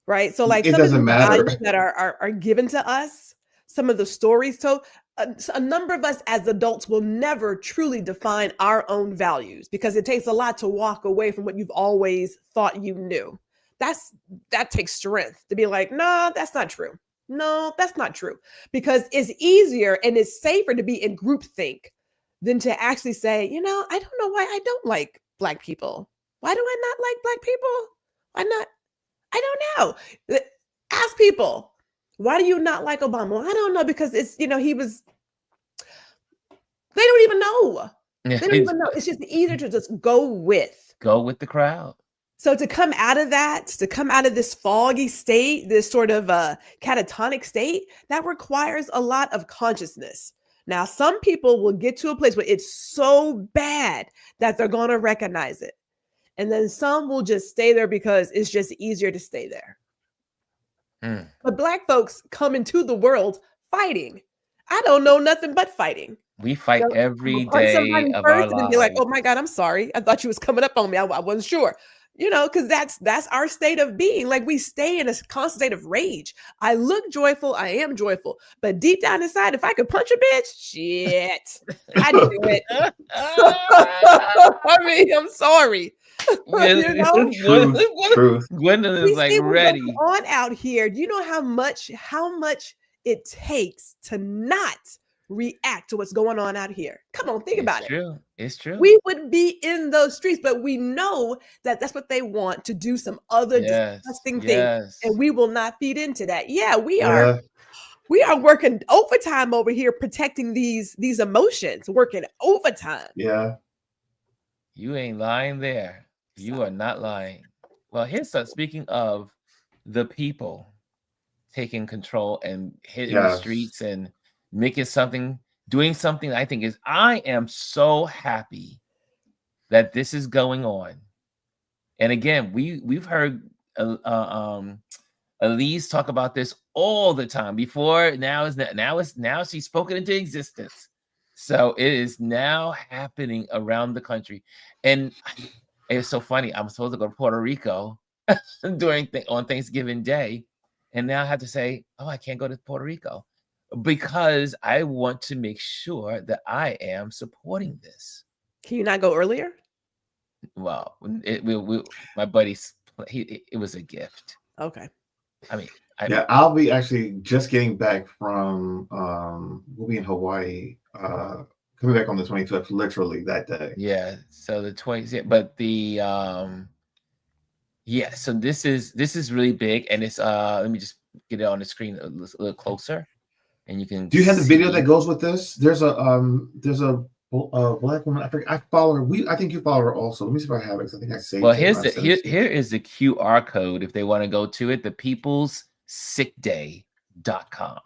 Right. So like it some of the matter. values that are given to us, some of the stories told, a number of us as adults will never truly define our own values because it takes a lot to walk away from what you've always thought you knew. That takes strength to be like, no, that's not true. No, that's not true. Because it's easier and it's safer to be in groupthink than to actually say, I don't know why I don't like Black people. Why do I not like Black people? Why not? I don't know. Ask people, why do you not like Obama? Well, I don't know because it's, they don't even know. They don't even know. It's just easier to just go with the crowd. So to come out of this foggy state, this sort of catatonic state, that requires a lot of consciousness. Now, some people will get to a place where it's so bad that they're going to recognize it. And then some will just stay there because it's just easier to stay there. But Black folks come into the world fighting. I don't know nothing but fighting. We fight every day of our lives. And be like, oh my God, I'm sorry. I thought you was coming up on me. I wasn't sure. Because that's our state of being. Like we stay in a constant state of rage. I look joyful. I am joyful. But deep down inside, if I could punch a bitch, shit, I'd do it. I mean, I'm sorry. Truth. Gwendolyn is like ready. On out here. Do you know how much it takes to not react to what's going on out here? Come on, think about it. It's true. We would be in those streets, but we know that that's what they want to do some other disgusting things, and we will not feed into that. Yeah, we are. We are working overtime over here, protecting these emotions, working overtime. Yeah. You ain't lying there. You are not lying. Well, here's speaking of the people taking control and hitting the streets and making something, doing something. I am so happy that this is going on. And again, we've heard Elise talk about this all the time before. Now she's spoken into existence. So it is now happening around the country. And it's so funny. I'm supposed to go to Puerto Rico on Thanksgiving Day. And now I have to say, oh, I can't go to Puerto Rico because I want to make sure that I am supporting this. Can you not go earlier? Well, my buddies, it was a gift. Okay. I mean, I'll be actually just getting back from, we'll be in Hawaii, coming back on the 25th, literally that day. Yeah. So the 20th, but so this is really big, and it's let me just get it on the screen a little closer, and you can. Do you have the video that goes with this? There's a black woman. I follow her. I think you follow her also. Let me see if I have it, because I think I saved it. Well, here is the QR code if they want to go to it. thepeoplessickday.com,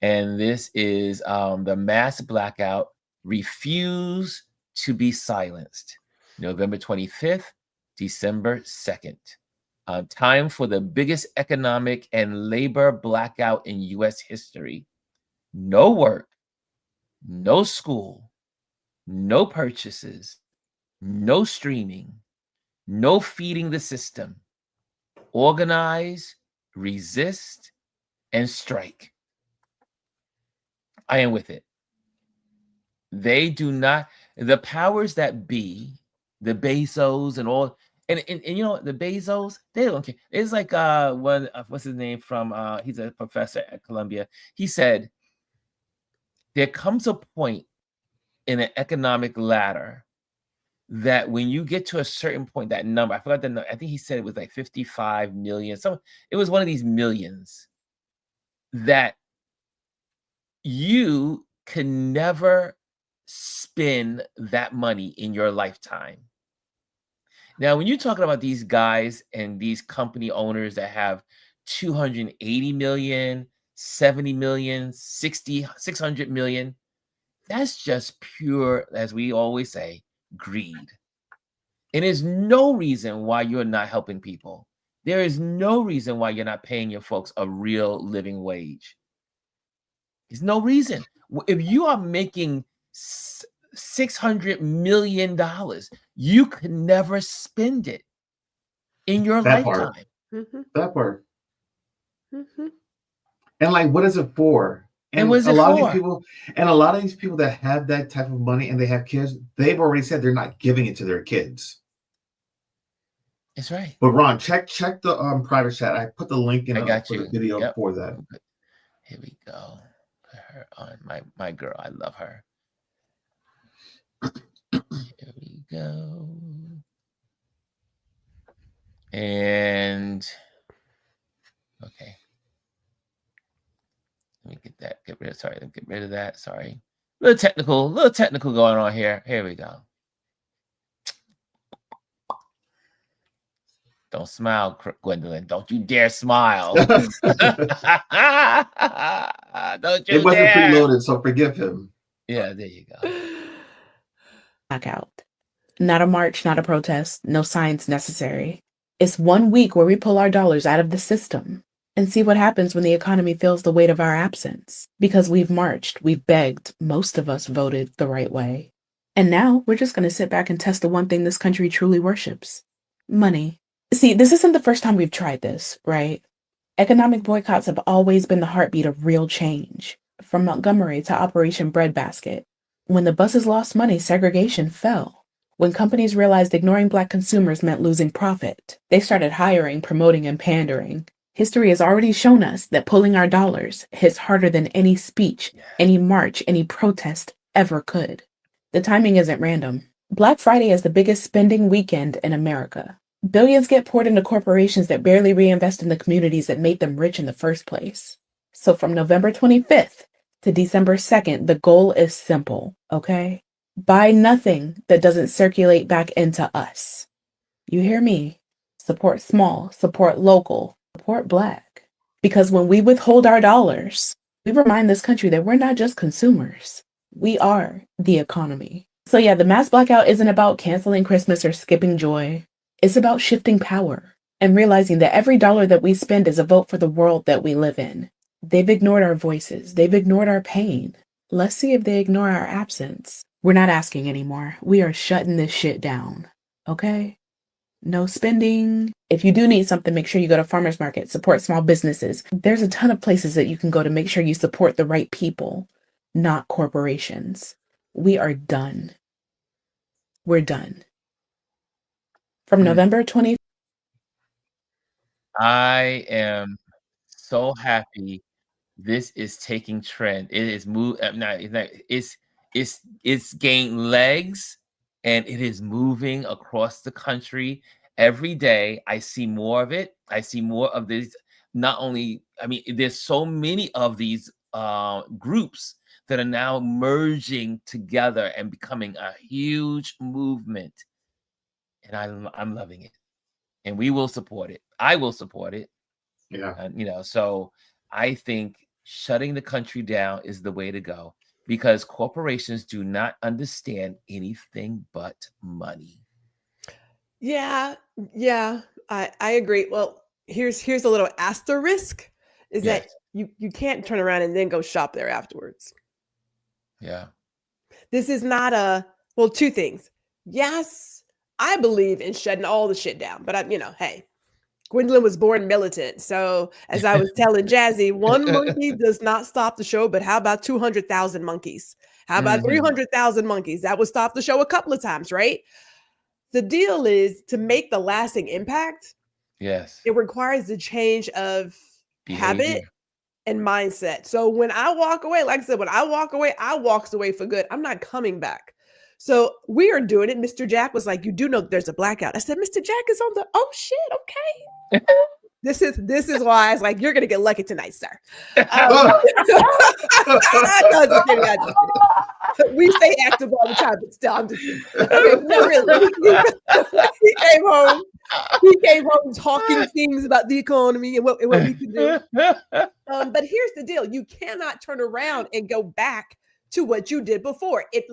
and this is the mass blackout. Refuse to be silenced. November 25th. December 2nd. Time for the biggest economic and labor blackout in U.S. history. No work, no school, no purchases, no streaming, no feeding the system. Organize, resist, and strike. I am with it. They do not, the powers that be, the Bezos and all, and you know the Bezos, they don't care. It's like what's his name from he's a professor at Columbia. He said there comes a point in an economic ladder that when you get to a certain point, that number, I forgot the number, I think he said it was like 55 million. It was one of these millions that you can never spend that money in your lifetime. Now, when you're talking about these guys and these company owners that have 280 million, 70 million, 600 million, that's just pure, as we always say, greed. And there's no reason why you're not helping people. There is no reason why you're not paying your folks a real living wage. There's no reason. If you are making $600 million, you could never spend it in your lifetime. That part. And like, what is it for? And a lot of these people that have that type of money and they have kids, they've already said they're not giving it to their kids. That's right. But Ron, check the private chat. I put the link in the video for that. Here we go. Put her on my girl. I love her. Here we go. And okay. Let me get that. Get rid of that. Sorry. Little technical going on here. Here we go. Don't smile, Gwendolyn. Don't you dare smile. Don't you It wasn't preloaded, so forgive him. Yeah, there you go. Blackout. Not a march, not a protest, no signs necessary. It's 1 week where we pull our dollars out of the system and see what happens when the economy feels the weight of our absence. Because we've marched, we've begged, most of us voted the right way. And now we're just going to sit back and test the one thing this country truly worships: money. See, this isn't the first time we've tried this, right? Economic boycotts have always been the heartbeat of real change. From Montgomery to Operation Breadbasket. When the buses lost money, segregation fell. When companies realized ignoring Black consumers meant losing profit, they started hiring, promoting, and pandering. History has already shown us that pulling our dollars hits harder than any speech, any march, any protest ever could. The timing isn't random. Black Friday is the biggest spending weekend in America. Billions get poured into corporations that barely reinvest in the communities that made them rich in the first place. So from November 25th to December 2nd, the goal is simple, okay? Buy nothing that doesn't circulate back into us. You hear me? Support small, support local, support Black. Because when we withhold our dollars, we remind this country that we're not just consumers. We are the economy. So yeah, the mass blackout isn't about canceling Christmas or skipping joy. It's about shifting power and realizing that every dollar that we spend is a vote for the world that we live in. They've ignored our voices. They've ignored our pain. Let's see if they ignore our absence. We're not asking anymore. We are shutting this shit down. Okay? No spending. If you do need something, make sure you go to farmers market, support small businesses. There's a ton of places that you can go to make sure you support the right people, not corporations. We are done. We're done. From November 20th. I am so happy this is taking trend. It is it's gained legs, and it is moving across the country every day. I see more of it. I see more of this. Not only, I mean, there's so many of these groups that are now merging together and becoming a huge movement, and I'm loving it. And we will support it. I will support it. Yeah. So I think shutting the country down is the way to go, because corporations do not understand anything but money. Yeah, I agree. Well, here's a little asterisk, is that you can't turn around and then go shop there afterwards. Yeah. This is not two things. Yes, I believe in shutting all the shit down, but hey, Gwendolyn was born militant. So as I was telling Jazzy, one monkey does not stop the show, but how about 200,000 monkeys? How about 300,000 monkeys? That would stop the show a couple of times, right? The deal is, to make the lasting impact, yes, it requires the change of habit and mindset. So when I walk away, like I said, I walks away for good. I'm not coming back. So we are doing it. Mr. Jack was like, "You do know there's a blackout." I said, "Mr. Jack is on the." Oh shit! Okay. This is why I was like, "You're gonna get lucky tonight, sir." No, just kidding. We stay active all the time, but still, I'm just kidding. Okay, no, really. He came home talking things about the economy and what we can do. But here's the deal: you cannot turn around and go back to what you did before. It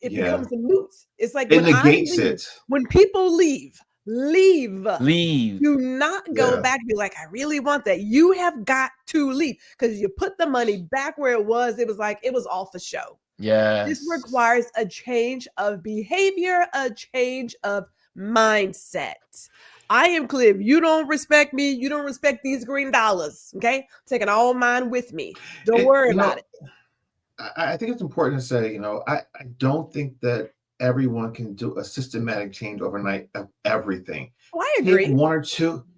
becomes a moot. It's like it negates it. When people leave. Do not go back and be like, "I really want that." You have got to leave, because you put the money back where it was. It was like it was all for show. Yes. This requires a change of behavior, a change of mindset. I am clear. If you don't respect me, you don't respect these green dollars. Okay, I'm taking all mine with me. Don't worry about it. I think it's important to say, I don't think that everyone can do a systematic change overnight of everything. Oh, I agree.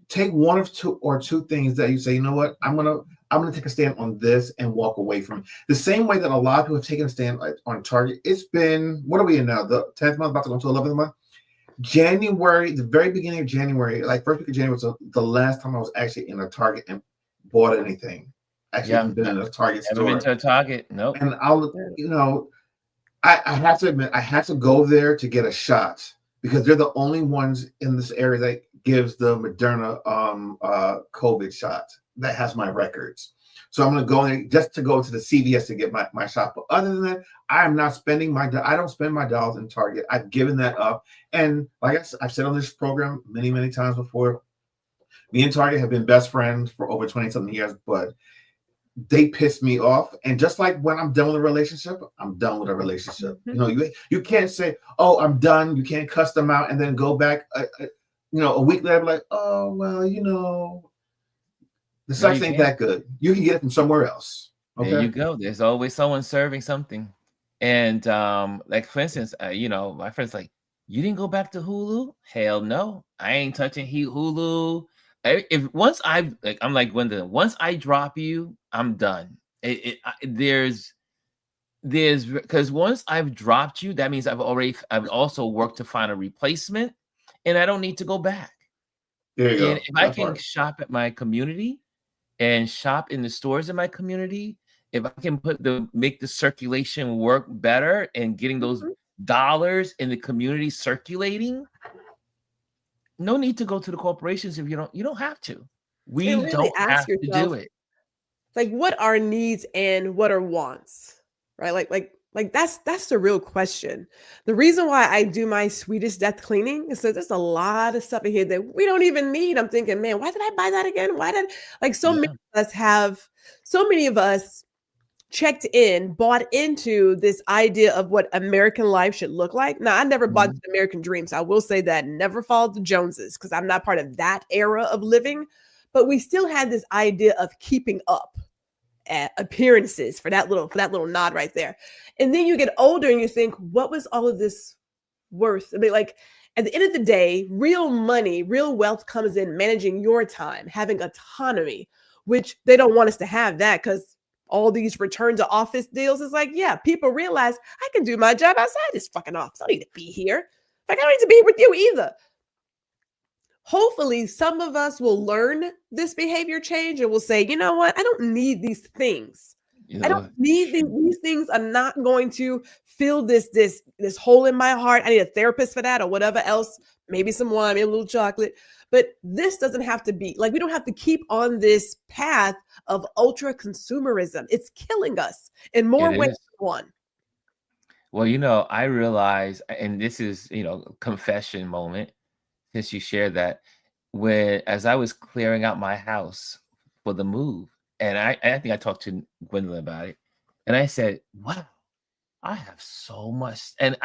Take one of two things that you say, you know what, I'm gonna take a stand on this and walk away from it. The same way that a lot of people have taken a stand on Target. It's been, what are we in now? The 10th month, about to go to 11th month. January, the very beginning of January, like first week of January was the last time I was actually in a Target and bought anything. Actually, been in a Target store. Never been to a Target. Nope. And I have to admit, I had to go there to get a shot, because they're the only ones in this area that gives the Moderna COVID shot that has my records. So I'm going to go there just to go to the CVS to get my shot. But other than that, I am not spending I don't spend my dollars in Target. I've given that up. And like I've said on this program many, many times before, me and Target have been best friends for over 20-something years, but they piss me off. And just like when I'm done with a relationship, I'm done with a relationship. You can't say, "Oh, I'm done." You can't cuss them out and then go back a week later, like, "Oh, well, the sex ain't that good." You can get it from somewhere else. Okay? There you go. There's always someone serving something. And like, for instance, my friend's like, "You didn't go back to Hulu?" Hell no. I ain't touching Hulu. Once I drop you, I'm done. There's because once I've dropped you, that means I've also worked to find a replacement, and I don't need to go back. There you go. And if I can shop at my community, and shop in the stores in my community, if I can make the circulation work better and getting those dollars in the community circulating, no need to go to the corporations if you don't have to. We really don't ask have to yourself, do it. like, what are needs and what are wants, right? Like that's the real question. The reason why I do my Swedish death cleaning is that there's a lot of stuff in here that we don't even need. I'm thinking, man, why did I buy that again? Why did so many of us checked in, bought into this idea of what American life should look like. Now, I never bought the American dreams. I will say that, never followed the Joneses because I'm not part of that era of living. But we still had this idea of keeping up appearances for that little nod right there. And then you get older and you think, what was all of this worth? I mean, like, at the end of the day, real money, real wealth comes in managing your time, having autonomy, which they don't want us to have that because all these return to office deals is like, yeah, people realize I can do my job outside this fucking office. I don't need to be here. Like, I don't need to be with you either. Hopefully, some of us will learn this behavior change and will say, you know what? I don't need these things. I don't need these things. Are not going to fill this hole in my heart. I need a therapist for that or whatever else. Maybe some wine, maybe a little chocolate. But this doesn't have to be like, we don't have to keep on this path of ultra consumerism. It's killing us in more ways than one. Well, I realize, and this is, confession moment, since you shared that, as I was clearing out my house for the move, and I think I talked to Gwendolyn about it, and I said, wow, I have so much. And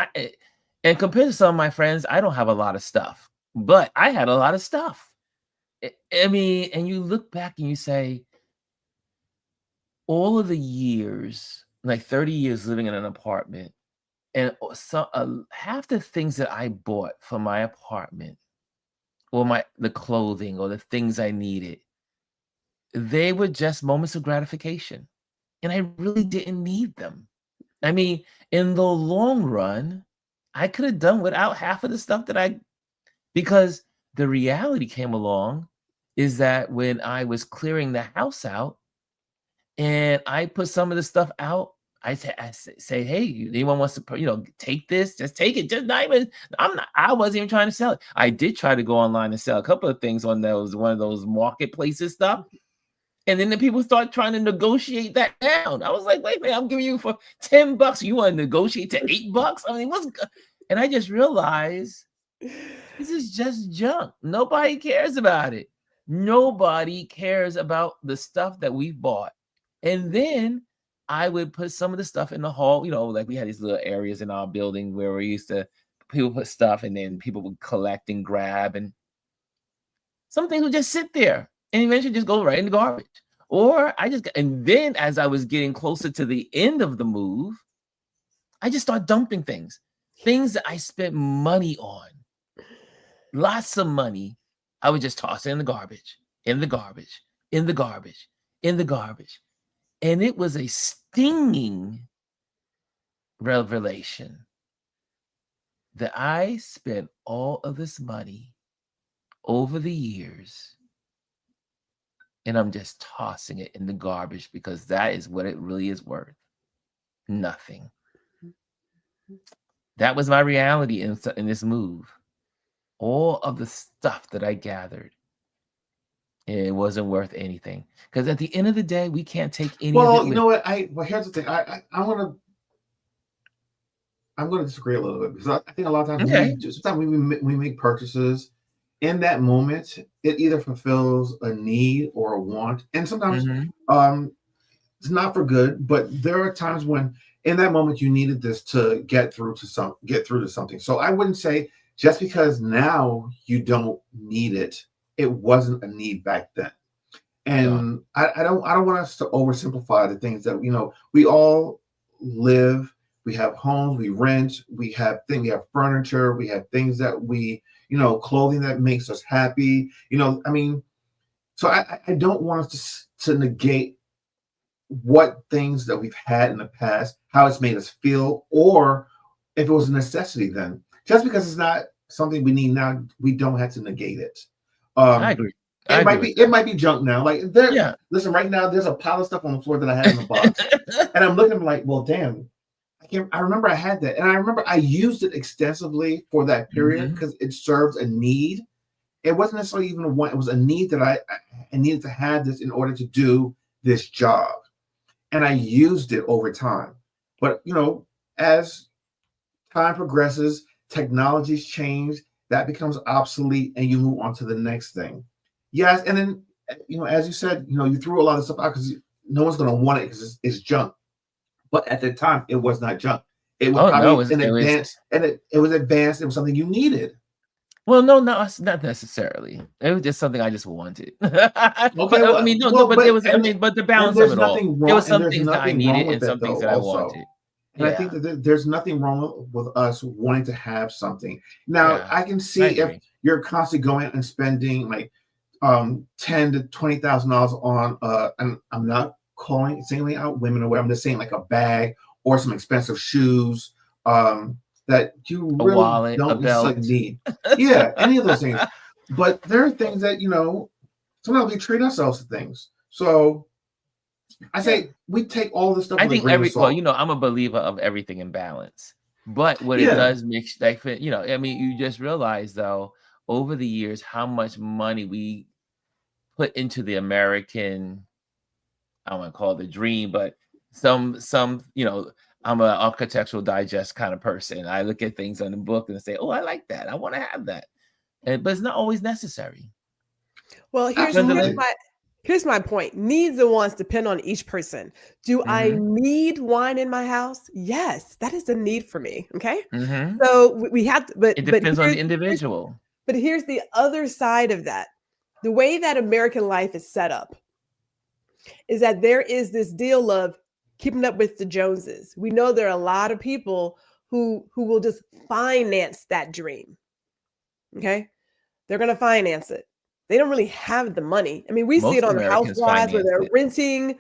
compared to some of my friends, I don't have a lot of stuff, but I had a lot of stuff. I mean, and you look back and you say, all of the years, like 30 years living in an apartment, and half the things that I bought for my apartment, or the clothing or the things I needed, they were just moments of gratification. And I really didn't need them. I mean, in the long run, I could have done without half of the stuff because the reality came along is that when I was clearing the house out and I put some of the stuff out, I say, hey, anyone wants to, take this, just take it. Just not even, I wasn't even trying to sell it. I did try to go online and sell a couple of things on one of those marketplaces stuff. And then the people start trying to negotiate that down. I was like, wait a minute, I'm giving you for $10. You want to negotiate to $8? I mean, and I just realized this is just junk. Nobody cares about it. Nobody cares about the stuff that we've bought. And then I would put some of the stuff in the hall, like we had these little areas in our building where people put stuff and then people would collect and grab, and some things would just sit there and eventually just go right in the garbage. And then as I was getting closer to the end of the move, I just started dumping things that I spent money on, lots of money. I would just toss it in the garbage, in the garbage, in the garbage, in the garbage. And it was a stinging revelation that I spent all of this money over the years, and I'm just tossing it in the garbage because that is what it really is worth. Nothing. That was my reality in this move. All of the stuff that I gathered, it wasn't worth anything. Because at the end of the day, we can't take any of it. Well, you know what? Here's the thing. I'm gonna disagree a little bit because I think a lot of times sometimes we make purchases in that moment. It either fulfills a need or a want, and sometimes it's not for good. But there are times when in that moment you needed this to get through to something. So I wouldn't say just because now you don't need it, it wasn't a need back then. And I don't want us to oversimplify the things that we all live. We have homes, we rent, we have furniture, we have things that we, clothing that makes us happy. So I don't want us to negate what things that we've had in the past, how it's made us feel, or if it was a necessity then. Just because it's not something we need now, we don't have to negate it. I agree. it might be junk now. Like listen, right now there's a pile of stuff on the floor that I had in the box, and I'm looking like, well, damn. I remember I had that, and I remember I used it extensively for that period because it served a need. It wasn't necessarily even a want; it was a need that I needed to have this in order to do this job, and I used it over time. But as time progresses, technologies change, that becomes obsolete, and you move on to the next thing. Yes, and then as you said, you threw a lot of stuff out because no one's going to want it because it's junk. But at the time, it was not junk. It was advanced. It was advanced. It was something you needed. Well, no, not necessarily. It was just something I just wanted. Okay, but there was. But the balance of it all. There was some things that I needed and some things that I wanted. And I think that there's nothing wrong with us wanting to have something. Now, I can see if you're constantly going and spending like $10,000 to $20,000 on and I'm not singling out women or what, I'm just saying like a bag or some expensive shoes that you really wallet, don't necessarily need. Yeah, any of those things. But there are things that sometimes we treat ourselves to things. So I say we take all this stuff. I think I'm a believer of everything in balance. But what it does make you just realize though over the years how much money we put into the American, I don't want to call it the dream, but some I'm an Architectural Digest kind of person. I look at things on the book and say, oh, I like that. I want to have that. But it's not always necessary. Well, here's my point. Needs and wants depend on each person. Do I need wine in my house? Yes, that is a need for me. Okay. So we have to, but it depends on the individual. But here's the other side of that. The way that American life is set up is that there is this deal of keeping up with the Joneses. We know there are a lot of people who will just finance that dream. Okay. They're going to finance it. They don't really have the money. I mean, we see it on the Housewives where they're renting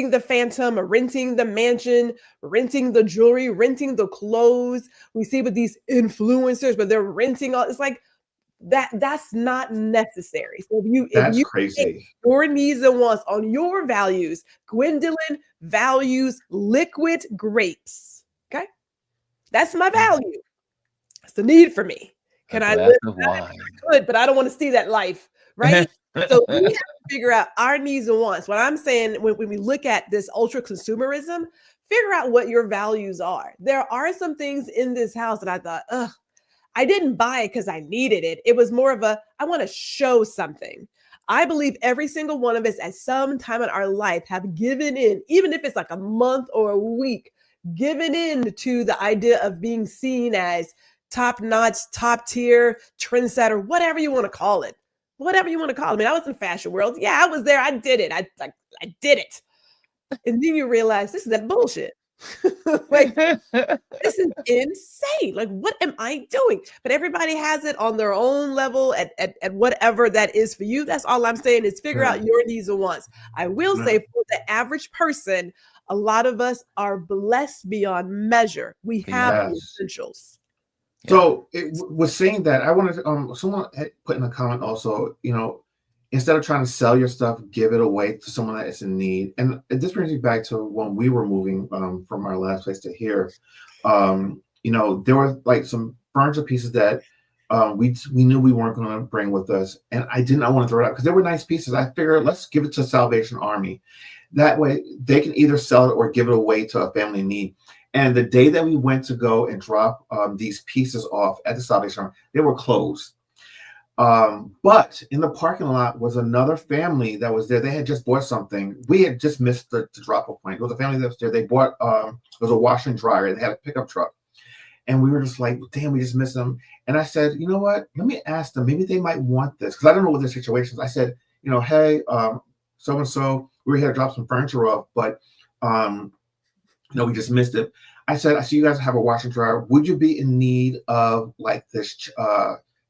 the Phantom or renting the mansion, renting the jewelry, renting the clothes. We see with these influencers, but they're renting all. It's like that's not necessary. So if you crazy. Your needs and wants on your values, Gwendolyn values liquid grapes. Okay. That's my value. It's the need for me. Can I live? I could, but I don't want to see that life, right? So we have to figure out our needs and wants. What I'm saying when we look at this ultra consumerism, figure out what your values are. There are some things in this house that I thought, I didn't buy it because I needed it. It was more of I want to show something. I believe every single one of us at some time in our life have given in, even if it's like a month or a week, given in to the idea of being seen as top notch, top tier, trendsetter, whatever you want to call it. Whatever you want to call it. I mean, I was in fashion world. Yeah, I was there. I did it. I did it. And then you realize this is that bullshit. Like, this is insane. Like, what am I doing? But everybody has it on their own level at whatever that is for you. That's all I'm saying is figure out your needs and wants. I will say for the average person, a lot of us are blessed beyond measure. We have the essentials. So it was saying that I wanted to, someone had put in a comment also, instead of trying to sell your stuff, give it away to someone that is in need. And this brings me back to when we were moving from our last place to here. There were like some furniture pieces that we knew we weren't going to bring with us. And I did not want to throw it out because they were nice pieces. I figured let's give it to Salvation Army. That way they can either sell it or give it away to a family in need. And the day that we went to go and drop these pieces off at the Salvation Army, they were closed. But in the parking lot was another family that was there. They had just bought something. We had just missed the drop-off point. It was a family that was there. They bought it was a washer and dryer. They had a pickup truck. And we were just like, damn, we just missed them. And I said, you know what? Let me ask them. Maybe they might want this. Because I don't know what their situation is. I said, hey, so-and-so, we were here to drop some furniture off, but we just missed it. I said, I see you guys have a washer and dryer. Would you be in need of like this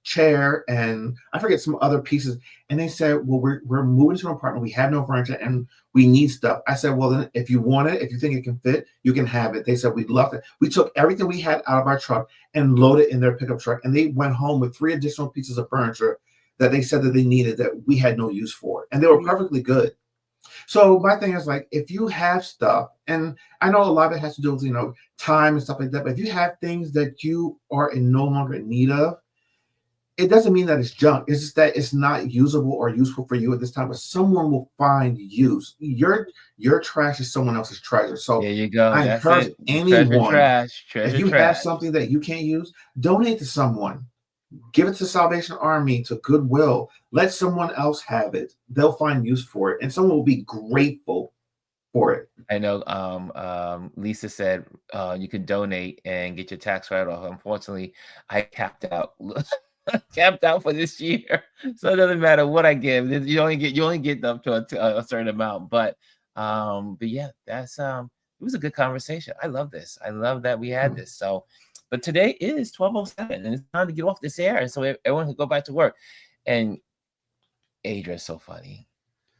chair and I forget some other pieces? And they said, well, we're moving to an apartment. We have no furniture and we need stuff. I said, well, then if you want it, if you think it can fit, you can have it. They said, we'd love it. We took everything we had out of our truck and loaded it in their pickup truck. And they went home with 3 additional pieces of furniture that they said that they needed that we had no use for, and they were perfectly good. So my thing is like, if you have stuff, and I know a lot of it has to do with, time and stuff like that, but if you have things that you are no longer in need of, it doesn't mean that it's junk. It's just that it's not usable or useful for you at this time, but someone will find use. Your trash is someone else's treasure. So there you go. I encourage anyone, treasure if you have something that you can't use, donate to someone. Give it to Salvation Army, to Goodwill. Let someone else have it. They'll find use for it, and someone will be grateful for it. I know Lisa said you could donate and get your tax write-off. Unfortunately, I capped out for this year, so it doesn't matter what I give. You only get up to a certain amount. But yeah, that's it was a good conversation. I love this. I love that we had this. So. But today is 12:07, and it's time to get off this air, and so everyone can go back to work. And Adria is so funny.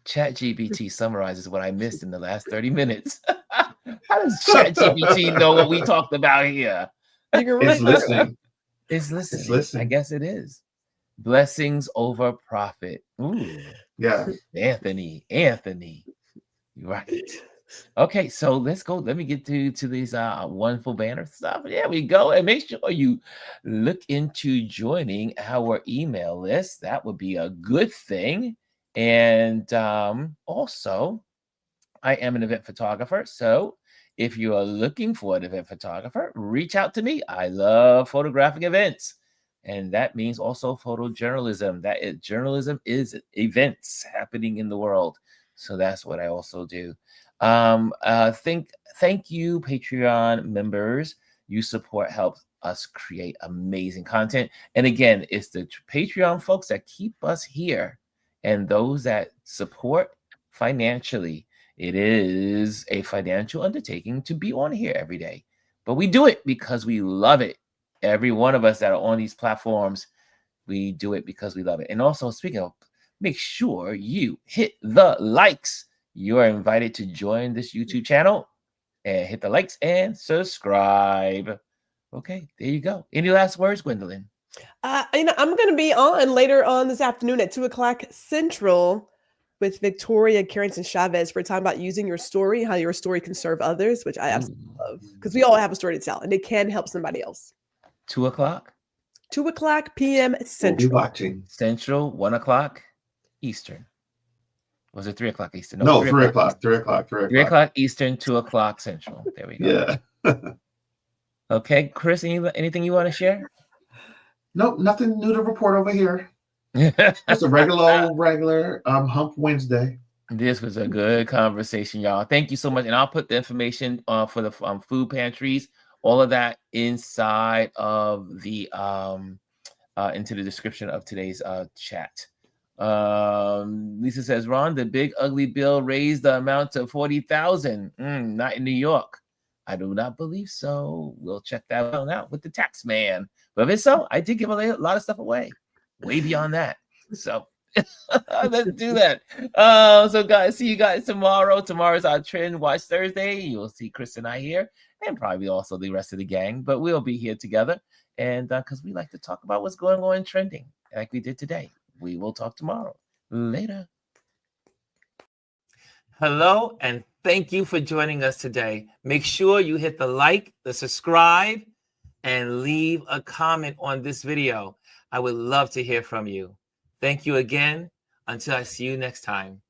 ChatGPT summarizes what I missed in the last 30 minutes. How does ChatGPT know what we talked about here? It's listening. It's listening. I guess it is. Blessings over profit. Ooh, yeah. Anthony, right. Okay, so let's go. Let me get to these wonderful banner stuff. There we go. And make sure you look into joining our email list. That would be a good thing. And also, I am an event photographer. So if you are looking for an event photographer, reach out to me. I love photographing events. And that means also photojournalism. Journalism is events happening in the world. So that's what I also do. Thank you, Patreon members. Your support helps us create amazing content. And again, it's the Patreon folks that keep us here, and those that support financially. It is a financial undertaking to be on here every day, but we do it because we love it. Every one of us that are on these platforms, we do it because we love it. And also, speaking of, make sure you hit the likes. You are invited to join this YouTube channel and hit the likes and subscribe. Okay, there you go. Any last words, Gwendolyn? I'm going to be on later on this afternoon at 2:00 Central with Victoria Carrington Chavez for talking about using your story, how your story can serve others, which I absolutely love, because we all have a story to tell and it can help somebody else. 2:00? 2:00 p.m. Central. We'll be watching. Central, 1:00 Eastern. Was it 3:00 Eastern? No, 3 o'clock. 3 o'clock. 3 o'clock Eastern, 2:00 Central. There we go. Yeah. Okay, Chris, anything you want to share? Nope, nothing new to report over here. It's a regular Hump Wednesday. This was a good conversation, y'all. Thank you so much. And I'll put the information for the food pantries, all of that inside of the into the description of today's chat. Lisa says, Ron, the big ugly bill raised the amount to 40,000. Not in New York. I do not believe so. We'll check that one out with the tax man. But if it's so, I did give a lot of stuff away, way beyond that. So let's do that. So guys, see you guys tomorrow. Tomorrow's our Trend Watch Thursday. You'll see Chris and I here, and probably also the rest of the gang. But we'll be here together, and because we like to talk about what's going on trending, like we did today. We will talk tomorrow. Later. Hello, and thank you for joining us today. Make sure you hit the like, the subscribe, and leave a comment on this video. I would love to hear from you. Thank you again. Until I see you next time.